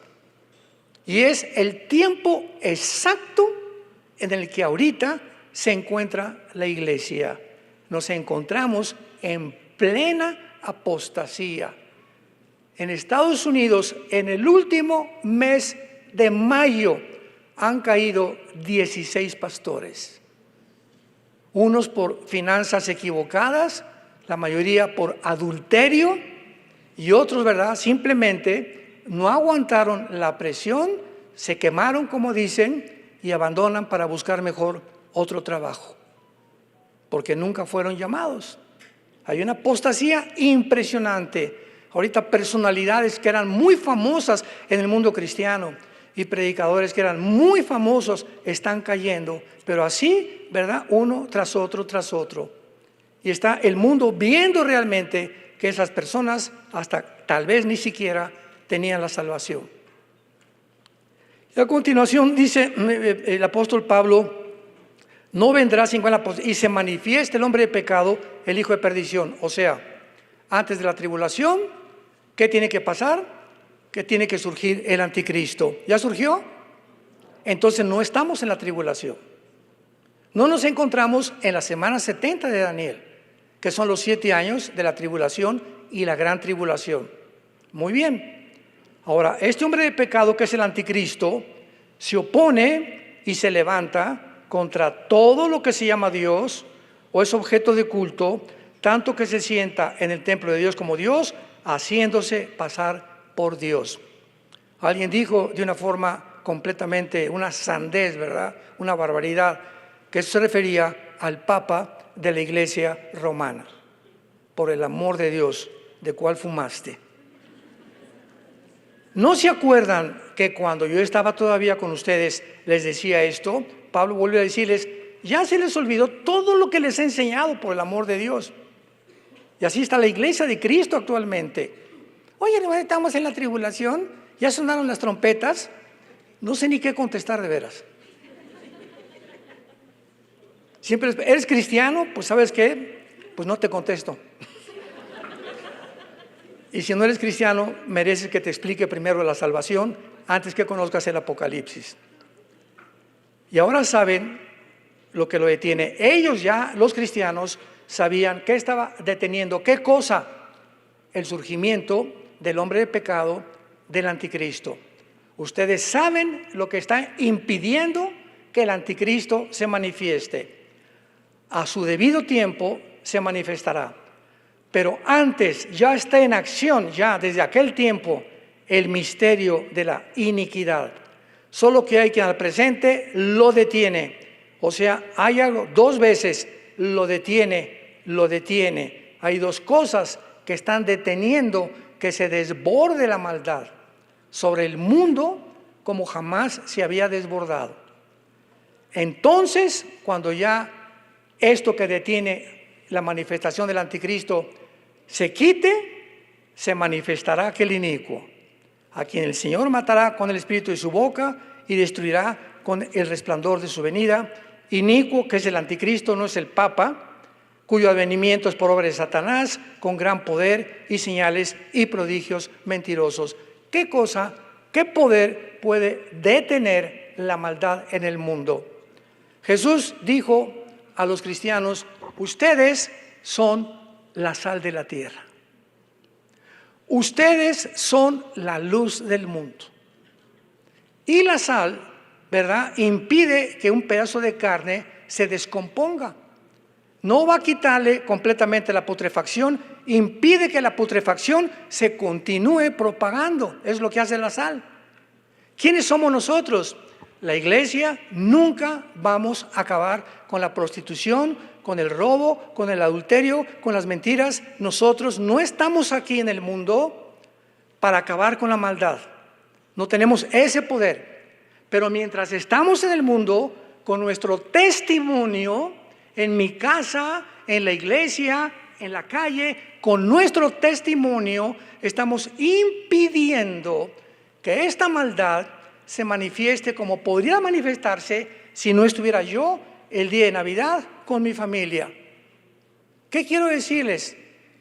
Y es el tiempo exacto en el que ahorita se encuentra la iglesia. Nos encontramos en plena apostasía. En Estados Unidos, en el último mes de mayo, han caído 16 pastores. Unos por finanzas equivocadas, la mayoría por adulterio, y otros, ¿verdad?, simplemente no aguantaron la presión, se quemaron, como dicen, y abandonan para buscar mejor otro trabajo, porque nunca fueron llamados. Hay una apostasía impresionante. Ahorita personalidades que eran muy famosas en el mundo cristiano y predicadores que eran muy famosos están cayendo, pero así, ¿verdad? Uno tras otro, tras otro. Y está el mundo viendo realmente que esas personas hasta tal vez ni siquiera tenían la salvación. Y a continuación dice el apóstol Pablo, no vendrá sin cuál y se manifieste el hombre de pecado, el hijo de perdición. O sea, antes de la tribulación, ¿qué tiene que pasar? Que tiene que surgir el anticristo. ¿Ya surgió? Entonces no estamos en la tribulación. No nos encontramos en la semana 70 de Daniel, que son los 7 años de la tribulación y la gran tribulación. Muy bien. Ahora, este hombre de pecado, que es el anticristo, se opone y se levanta contra todo lo que se llama Dios o es objeto de culto, tanto que se sienta en el templo de Dios como Dios, haciéndose pasar por Dios. Alguien dijo de una forma completamente, una sandez, ¿verdad? Una barbaridad, que eso se refería al Papa de la Iglesia romana. Por el amor de Dios, ¿de cuál fumaste? ¿No se acuerdan que cuando yo estaba todavía con ustedes les decía esto? Pablo vuelve a decirles, ya se les olvidó todo lo que les he enseñado por el amor de Dios. Y así está la iglesia de Cristo actualmente. Oye, hermano, estamos en la tribulación, ya sonaron las trompetas, no sé ni qué contestar de veras. Siempre, ¿eres cristiano? Pues ¿sabes qué? Pues no te contesto. Y si no eres cristiano, mereces que te explique primero la salvación antes que conozcas el Apocalipsis. Y ahora saben lo que lo detiene. Ellos ya, los cristianos, sabían qué estaba deteniendo, qué cosa, el surgimiento del hombre de pecado, del anticristo. Ustedes saben lo que está impidiendo que el anticristo se manifieste. A su debido tiempo se manifestará. Pero antes ya está en acción, ya desde aquel tiempo, el misterio de la iniquidad. Solo que hay quien al presente lo detiene. O sea, hay algo, 2 veces lo detiene. Hay 2 cosas que están deteniendo que se desborde la maldad sobre el mundo como jamás se había desbordado. Entonces, cuando ya esto que detiene la manifestación del anticristo se quite, se manifestará aquel inicuo, a quien el Señor matará con el espíritu de su boca y destruirá con el resplandor de su venida. Inicuo, que es el anticristo, no es el Papa, cuyo advenimiento es por obra de Satanás, con gran poder y señales y prodigios mentirosos. ¿Qué cosa, qué poder puede detener la maldad en el mundo? Jesús dijo a los cristianos, ustedes son la sal de la tierra. Ustedes son la luz del mundo. Y la sal, ¿verdad?, impide que un pedazo de carne se descomponga. No va a quitarle completamente la putrefacción, impide que la putrefacción se continúe propagando. Es lo que hace la sal. ¿Quiénes somos nosotros? La iglesia. Nunca vamos a acabar con la prostitución, con el robo, con el adulterio, con las mentiras. Nosotros no estamos aquí en el mundo para acabar con la maldad. No tenemos ese poder. Pero mientras estamos en el mundo, con nuestro testimonio, en mi casa, en la iglesia, en la calle, con nuestro testimonio, estamos impidiendo que esta maldad se manifieste como podría manifestarse si no estuviera yo el día de Navidad con mi familia. ¿Qué quiero decirles?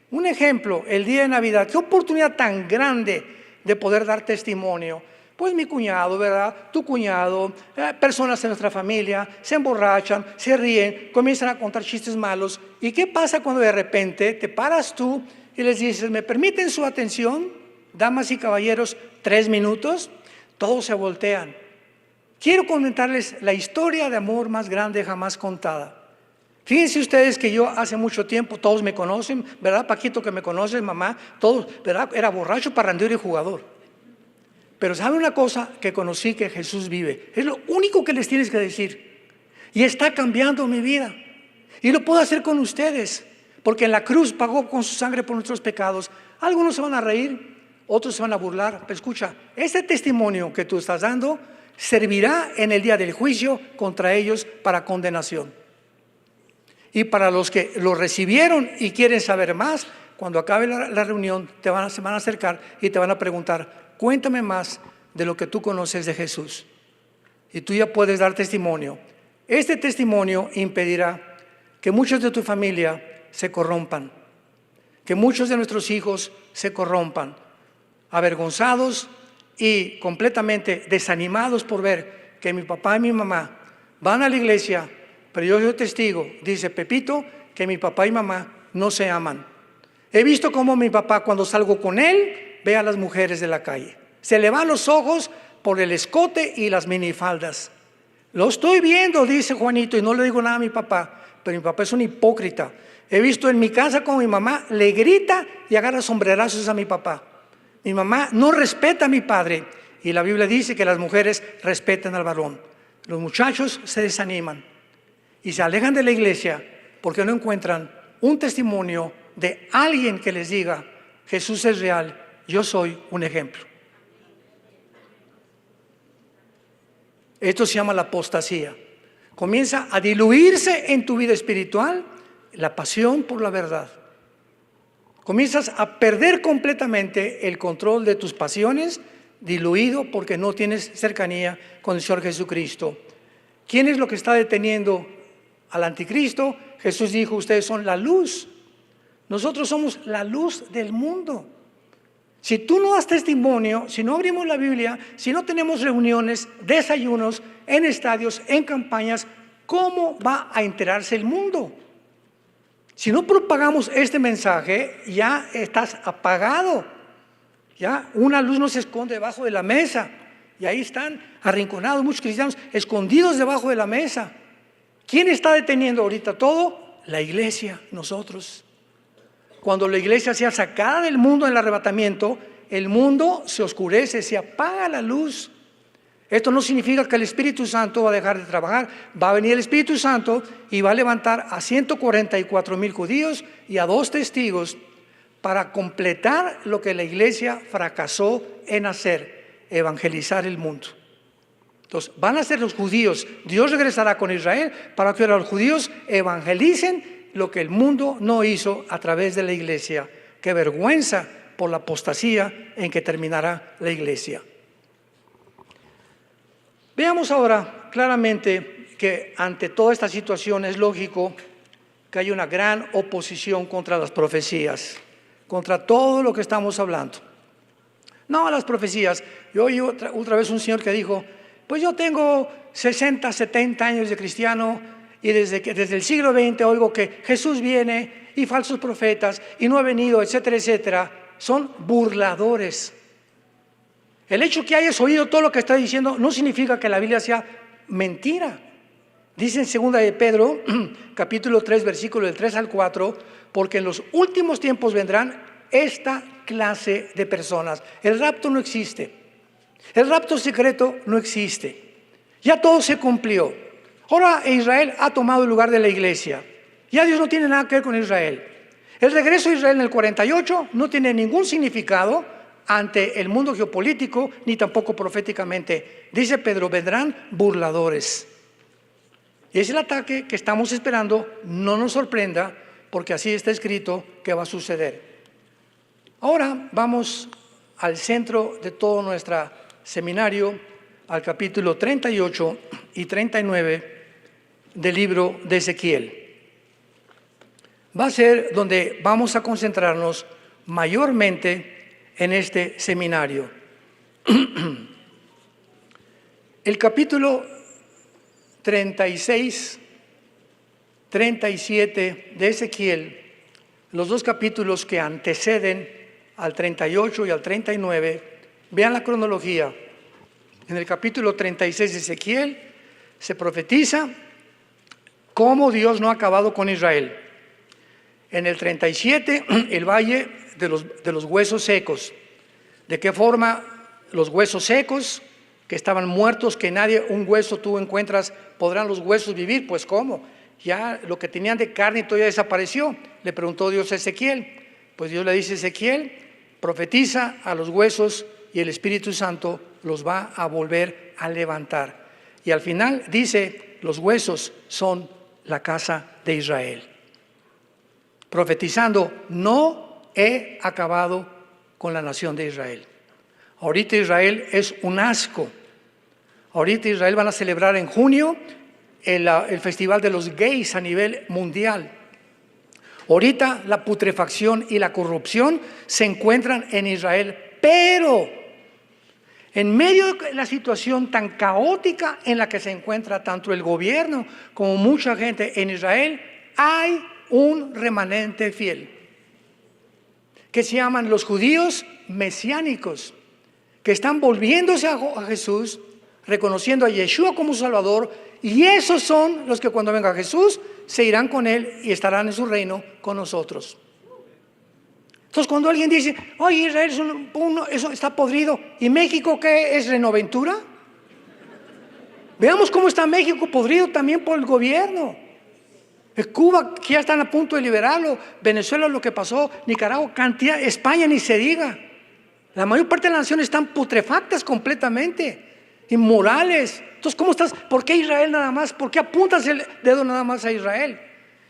Un ejemplo, el día de Navidad, qué oportunidad tan grande de poder dar testimonio. Pues mi cuñado, ¿verdad? Tu cuñado, personas de nuestra familia se emborrachan, se ríen, comienzan a contar chistes malos. ¿Y qué pasa cuando de repente te paras tú y les dices, ¿me permiten su atención? Damas y caballeros, 3 minutos. Todos se voltean. Quiero comentarles la historia de amor más grande jamás contada. Fíjense ustedes que yo hace mucho tiempo, todos me conocen, ¿verdad? Paquito que me conoce, mamá, todos, ¿verdad? Era borracho, parrandero y jugador. Pero ¿sabe una cosa? Que conocí que Jesús vive. Es lo único que les tienes que decir. Y está cambiando mi vida. Y lo puedo hacer con ustedes. porque en la cruz pagó con su sangre por nuestros pecados. Algunos se van a reír, otros se van a burlar, pero escucha, este testimonio que tú estás dando servirá en el día del juicio contra ellos para condenación. Y para los que lo recibieron y quieren saber más, cuando acabe la reunión se van a acercar y te van a preguntar: cuéntame más de lo que tú conoces de Jesús. Y tú ya puedes dar testimonio. Este testimonio impedirá que muchos de tu familia se corrompan, que muchos de nuestros hijos se corrompan, avergonzados y completamente desanimados por ver que mi papá y mi mamá van a la iglesia, pero yo soy testigo, dice Pepito, que mi papá y mamá no se aman. He visto cómo mi papá, cuando salgo con él, ve a las mujeres de la calle. Se le van los ojos por el escote y las minifaldas. Lo estoy viendo, dice Juanito, y no le digo nada a mi papá, pero mi papá es un hipócrita. He visto en mi casa como mi mamá le grita y agarra sombrerazos a mi papá. Mi mamá no respeta a mi padre, y la Biblia dice que las mujeres respetan al varón. Los muchachos se desaniman y se alejan de la iglesia porque no encuentran un testimonio de alguien que les diga: Jesús es real, yo soy un ejemplo. Esto se llama la apostasía. Comienza a diluirse en tu vida espiritual la pasión por la verdad. Comienzas a perder completamente el control de tus pasiones, diluido porque no tienes cercanía con el Señor Jesucristo. ¿Quién es lo que está deteniendo al anticristo? Jesús dijo: ustedes son la luz. Nosotros somos la luz del mundo. Si tú no das testimonio, si no abrimos la Biblia, si no tenemos reuniones, desayunos, en estadios, en campañas, ¿cómo va a enterarse el mundo? Si no propagamos este mensaje, ya estás apagado. Ya una luz no se esconde debajo de la mesa. Y ahí están arrinconados muchos cristianos escondidos debajo de la mesa. ¿Quién está deteniendo ahorita todo? La iglesia, nosotros. Cuando la iglesia sea sacada del mundo en el arrebatamiento, el mundo se oscurece, se apaga la luz. Esto no significa que el Espíritu Santo va a dejar de trabajar. Va a venir el Espíritu Santo y va a levantar a 144,000 judíos y a 2 testigos para completar lo que la iglesia fracasó en hacer: evangelizar el mundo. Entonces, van a ser los judíos. Dios regresará con Israel para que los judíos evangelicen lo que el mundo no hizo a través de la iglesia. Qué vergüenza por la apostasía en que terminará la iglesia. Veamos ahora claramente que ante toda esta situación es lógico que hay una gran oposición contra las profecías, contra todo lo que estamos hablando. No, las profecías. Yo oí otra vez un señor que dijo: pues yo tengo 60, 70 años de cristiano y desde el siglo XX oigo que Jesús viene y falsos profetas y no ha venido, etcétera, etcétera. Son burladores. El hecho que hayas oído todo lo que está diciendo no significa que la Biblia sea mentira. Dice en 2 de Pedro, capítulo 3, versículo del 3 al 4, porque en los últimos tiempos vendrán esta clase de personas. El rapto no existe. El rapto secreto no existe. Ya todo se cumplió. Ahora Israel ha tomado el lugar de la iglesia. Ya Dios no tiene nada que ver con Israel. El regreso a Israel en el 48 no tiene ningún significado ante el mundo geopolítico, ni tampoco proféticamente. Dice Pedro: vendrán burladores. Y es el ataque que estamos esperando. No nos sorprenda, porque así está escrito que va a suceder. Ahora vamos al centro de todo nuestro seminario, al capítulo 38 y 39 del libro de Ezequiel. Va a ser donde vamos a concentrarnos mayormente en este seminario. El capítulo 36, 37 de Ezequiel, los 2 capítulos que anteceden al 38 y al 39, vean la cronología. En el capítulo 36 de Ezequiel se profetiza cómo Dios no ha acabado con Israel. En el 37, el valle de los huesos secos. ¿De qué forma los huesos secos, que estaban muertos, que nadie, un hueso tú encuentras, podrán los huesos vivir? Pues ¿cómo? ya lo que tenían de carne y todo ya desapareció. Le preguntó Dios a Ezequiel. Pues Dios le dice a Ezequiel, profetiza a los huesos y el Espíritu Santo los va a volver a levantar. Y al final dice, los huesos son la casa de Israel. Profetizando, no he acabado con la nación de Israel. Ahorita Israel es un asco. Ahorita Israel van a celebrar en junio el festival de los gays a nivel mundial. Ahorita la putrefacción y la corrupción se encuentran en Israel, pero en medio de la situación tan caótica en la que se encuentra tanto el gobierno como mucha gente en Israel, hay un remanente fiel que se llaman los judíos mesiánicos, que están volviéndose a Jesús, reconociendo a Yeshua como Salvador, y esos son los que cuando venga Jesús se irán con Él y estarán en su reino con nosotros. Entonces cuando alguien dice, oye, Israel eso está podrido, ¿y México qué es, Renoventura? Veamos cómo está México podrido también por el gobierno. Cuba, que ya están a punto de liberarlo, Venezuela lo que pasó, Nicaragua, cantidad, España ni se diga. La mayor parte de las naciones están putrefactas completamente, inmorales. Entonces, ¿cómo estás? ¿Por qué Israel nada más? ¿Por qué apuntas el dedo nada más a Israel?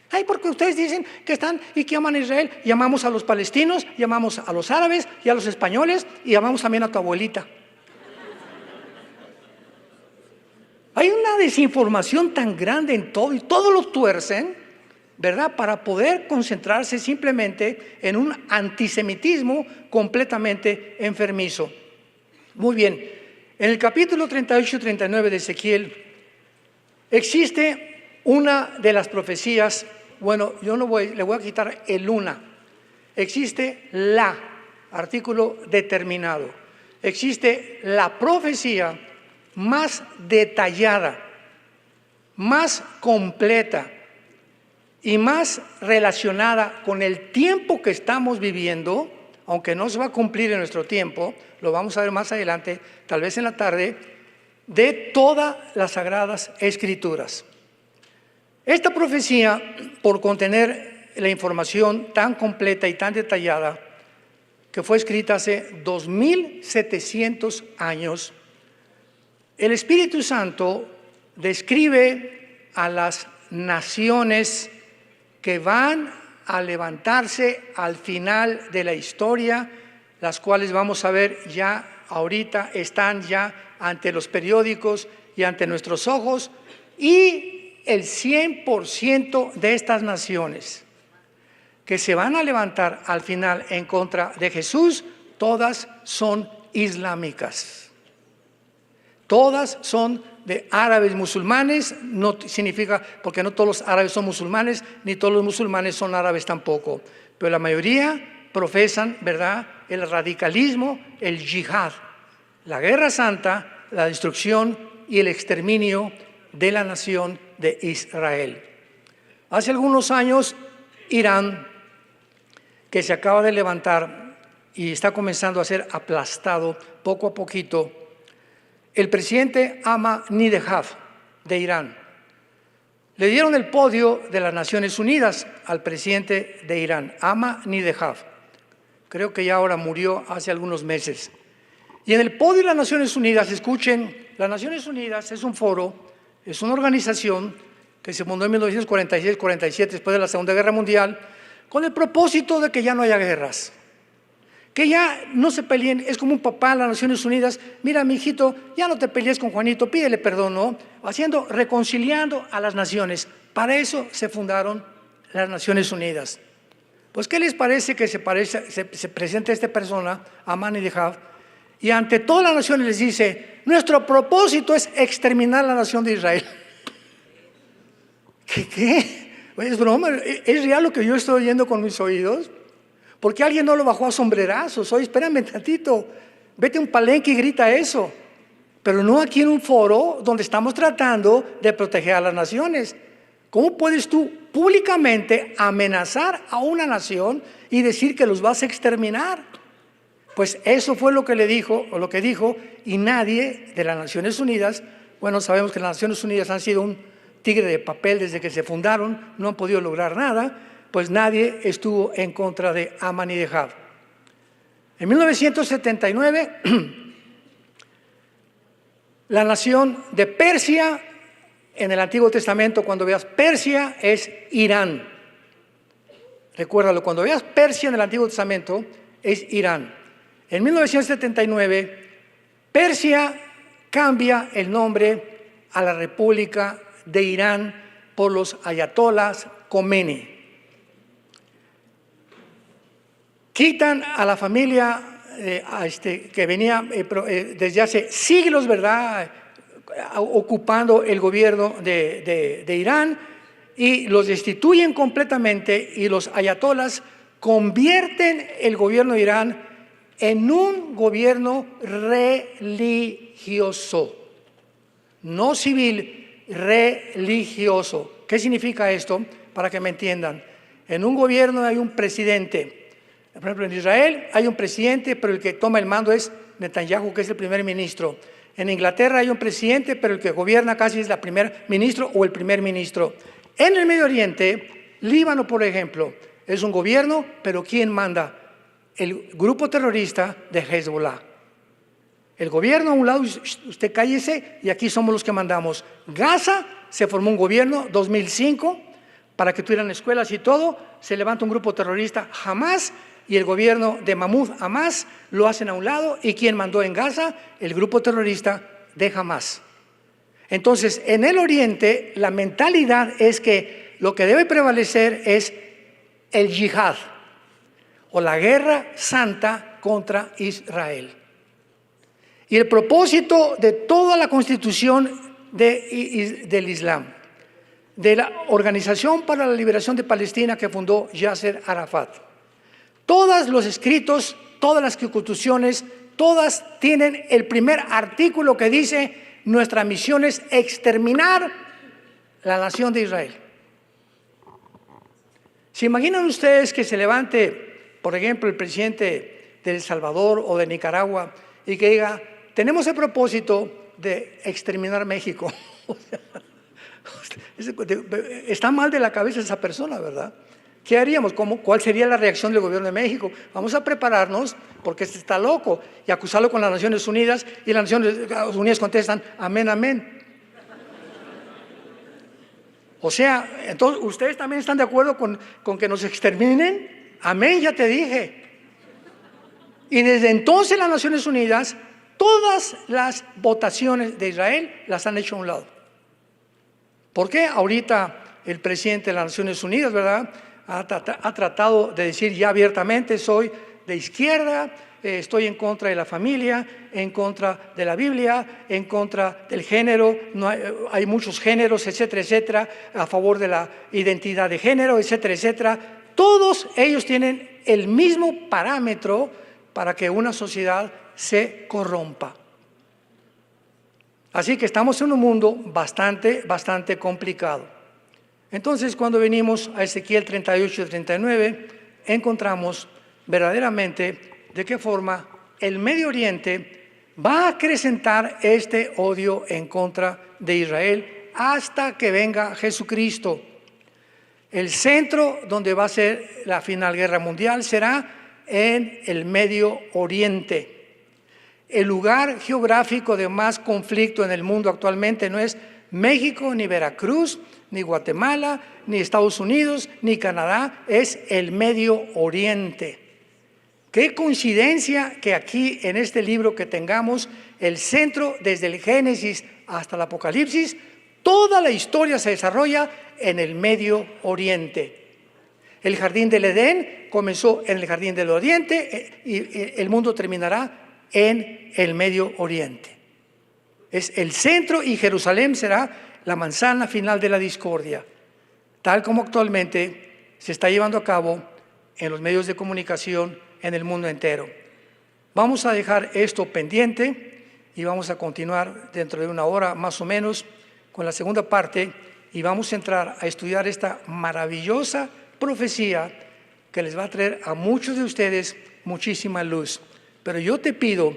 Ay, porque ustedes dicen que están y que aman a Israel. Llamamos a los palestinos, llamamos a los árabes y a los españoles y llamamos también a tu abuelita. Hay una desinformación tan grande en todo y todos lo tuercen, ¿verdad? Para poder concentrarse simplemente en un antisemitismo completamente enfermizo. Muy bien, en el capítulo 38 y 39 de Ezequiel existe una de las profecías, bueno, yo le voy a quitar el una. Existe la, artículo determinado. Existe la profecía más detallada, más completa y más relacionada con el tiempo que estamos viviendo, aunque no se va a cumplir en nuestro tiempo, lo vamos a ver más adelante, tal vez en la tarde, de todas las Sagradas Escrituras. Esta profecía, por contener la información tan completa y tan detallada, que fue escrita hace 2700 años, el Espíritu Santo describe a las naciones que van a levantarse al final de la historia, las cuales vamos a ver ya ahorita, están ya ante los periódicos y ante nuestros ojos, y el 100% de estas naciones que se van a levantar al final en contra de Jesús, todas son islámicas. Todas son de árabes musulmanes, no significa, porque no todos los árabes son musulmanes, ni todos los musulmanes son árabes tampoco, pero la mayoría profesan, ¿verdad?, el radicalismo, el yihad, la guerra santa, la destrucción y el exterminio de la nación de Israel. Hace algunos años, Irán, que se acaba de levantar y está comenzando a ser aplastado poco a poquito, el presidente Ahmadinejad de Irán, le dieron el podio de las Naciones Unidas al presidente de Irán, Ahmadinejad. Creo que ya ahora murió hace algunos meses. Y en el podio de las Naciones Unidas, escuchen, las Naciones Unidas es un foro, es una organización que se fundó en 1946-47, después de la Segunda Guerra Mundial, con el propósito de que ya no haya guerras. Que ya no se peleen, es como un papá en las Naciones Unidas, mira mi hijito, ya no te pelees con Juanito, pídele perdón, ¿no? Reconciliando a las naciones. Para eso se fundaron las Naciones Unidas. Pues ¿qué les parece que se presente esta persona, Ahmadinejad, y ante todas las naciones les dice, nuestro propósito es exterminar la nación de Israel? ¿Qué? Es broma, es real lo que yo estoy oyendo con mis oídos. Porque alguien no lo bajó a sombrerazos. Oye, espérame tantito, vete a un palenque y grita eso. Pero no aquí en un foro donde estamos tratando de proteger a las naciones. ¿Cómo puedes tú públicamente amenazar a una nación y decir que los vas a exterminar? Pues eso fue lo que le dijo, o lo que dijo, y nadie de las Naciones Unidas, bueno, sabemos que las Naciones Unidas han sido un tigre de papel desde que se fundaron, no han podido lograr nada, pues nadie estuvo en contra de Amán y de Jab. En 1979, la nación de Persia, en el Antiguo Testamento, cuando veas Persia, es Irán. Recuérdalo, cuando veas Persia en el Antiguo Testamento, es Irán. En 1979, Persia cambia el nombre a la República de Irán por los ayatolás Khomeini. Quitan a la familia que venía desde hace siglos, ¿verdad?, ocupando el gobierno de Irán, y los destituyen completamente, y los ayatolás convierten el gobierno de Irán en un gobierno religioso, no civil, religioso. ¿Qué significa esto? Para que me entiendan. En un gobierno hay un presidente. Por ejemplo, en Israel hay un presidente, pero el que toma el mando es Netanyahu, que es el primer ministro. En Inglaterra hay un presidente, pero el que gobierna casi es el primer ministro o el primer ministro. En el Medio Oriente, Líbano, por ejemplo, es un gobierno, pero ¿quién manda? El grupo terrorista de Hezbollah. El gobierno a un lado, usted cállese, y aquí somos los que mandamos. Gaza, se formó un gobierno, 2005, para que tuvieran escuelas y todo, se levanta un grupo terrorista, Hamas, y el gobierno de Mahmoud Hamas lo hacen a un lado, y ¿quién mandó en Gaza? El grupo terrorista de Hamas. Entonces, en el Oriente, la mentalidad es que lo que debe prevalecer es el yihad, o la guerra santa contra Israel. Y el propósito de toda la constitución del Islam, de la Organización para la Liberación de Palestina que fundó Yasser Arafat, todos los escritos, todas las constituciones, todas tienen el primer artículo que dice: nuestra misión es exterminar la nación de Israel. ¿Se imaginan ustedes que se levante, por ejemplo, el presidente de El Salvador o de Nicaragua y que diga: tenemos el propósito de exterminar México? Está mal de la cabeza esa persona, ¿verdad? ¿Qué haríamos? ¿Cuál sería la reacción del gobierno de México? Vamos a prepararnos, porque este está loco, y acusarlo con las Naciones Unidas, y las Naciones Unidas contestan: amén, amén. O sea, entonces, ¿ustedes también están de acuerdo con que nos exterminen? Amén, ya te dije. Y desde entonces las Naciones Unidas, todas las votaciones de Israel las han hecho a un lado. ¿Por qué? Ahorita el presidente de las Naciones Unidas, ¿verdad?, ha tratado de decir ya abiertamente: soy de izquierda, estoy en contra de la familia, en contra de la Biblia, en contra del género, no hay muchos géneros, etcétera, etcétera, a favor de la identidad de género, etcétera, etcétera. Todos ellos tienen el mismo parámetro para que una sociedad se corrompa. Así que estamos en un mundo bastante complicado. Entonces, cuando venimos a Ezequiel 38 y 39, encontramos verdaderamente de qué forma el Medio Oriente va a acrecentar este odio en contra de Israel hasta que venga Jesucristo. El centro donde va a ser la final guerra mundial será en el Medio Oriente. El lugar geográfico de más conflicto en el mundo actualmente no es México, ni Veracruz, ni Guatemala, ni Estados Unidos, ni Canadá, es el Medio Oriente. Qué coincidencia que aquí en este libro que tengamos el centro desde el Génesis hasta el Apocalipsis, toda la historia se desarrolla en el Medio Oriente. El jardín del Edén comenzó en el jardín del Oriente y el mundo terminará en el Medio Oriente. Es el centro, y Jerusalén será la manzana final de la discordia, tal como actualmente se está llevando a cabo en los medios de comunicación en el mundo entero. Vamos a dejar esto pendiente y vamos a continuar dentro de una hora más o menos con la segunda parte, y vamos a entrar a estudiar esta maravillosa profecía que les va a traer a muchos de ustedes muchísima luz. Pero yo te pido,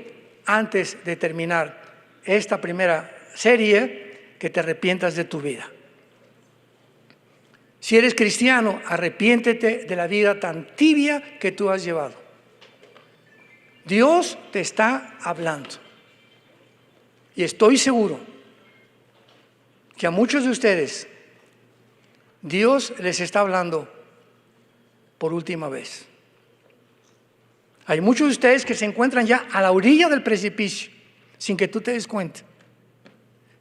antes de terminar esta primera serie, que te arrepientas de tu vida. Si eres cristiano, arrepiéntete de la vida tan tibia que tú has llevado. Dios te está hablando. Y estoy seguro que a muchos de ustedes Dios les está hablando por última vez. Hay muchos de ustedes que se encuentran ya a la orilla del precipicio sin que tú te des cuenta.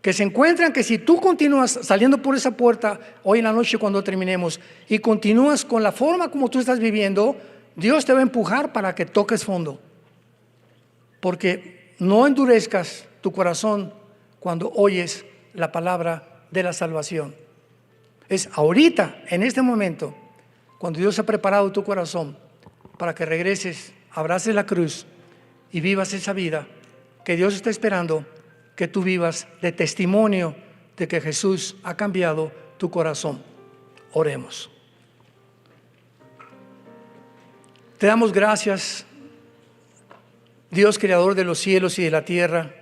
Que se encuentran que si tú continúas saliendo por esa puerta hoy en la noche cuando terminemos y continúas con la forma como tú estás viviendo, Dios te va a empujar para que toques fondo. Porque no endurezcas tu corazón cuando oyes la palabra de la salvación. Es ahorita, en este momento, cuando Dios ha preparado tu corazón para que regreses, abraces la cruz y vivas esa vida que Dios está esperando que tú vivas de testimonio de que Jesús ha cambiado tu corazón. Oremos. Te damos gracias, Dios creador de los cielos y de la tierra,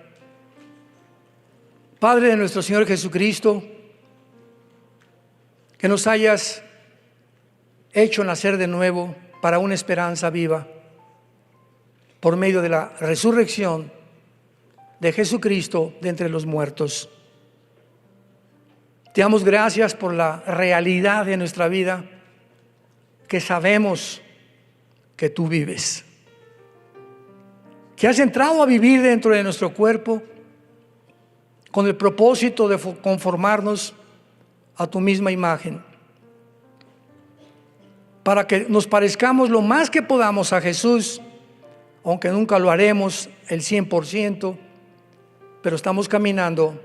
Padre de nuestro Señor Jesucristo, que nos hayas hecho nacer de nuevo para una esperanza viva por medio de la resurrección de Jesucristo de entre los muertos. Te damos gracias por la realidad de nuestra vida, que sabemos que tú vives, que has entrado a vivir dentro de nuestro cuerpo con el propósito de conformarnos a tu misma imagen, para que nos parezcamos lo más que podamos a Jesús, aunque nunca lo haremos el 100%, pero estamos caminando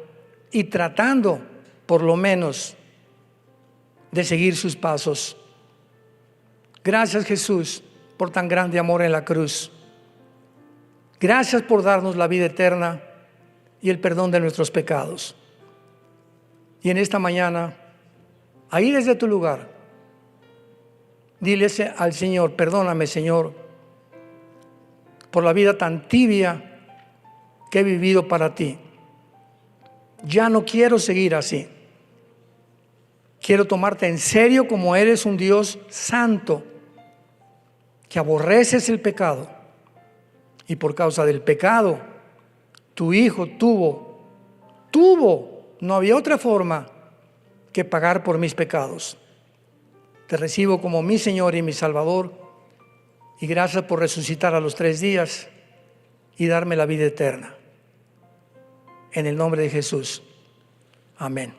y tratando, por lo menos, de seguir sus pasos. Gracias, Jesús, por tan grande amor en la cruz. Gracias por darnos la vida eterna y el perdón de nuestros pecados. Y en esta mañana, ahí desde tu lugar, dile al Señor: perdóname, Señor, por la vida tan tibia que he vivido para ti. Ya no quiero seguir así. Quiero tomarte en serio como eres un Dios santo, que aborreces el pecado. Y por causa del pecado, tu Hijo tuvo, no había otra forma que pagar por mis pecados. Te recibo como mi Señor y mi Salvador, y gracias por resucitar a los 3 días y darme la vida eterna. En el nombre de Jesús. Amén.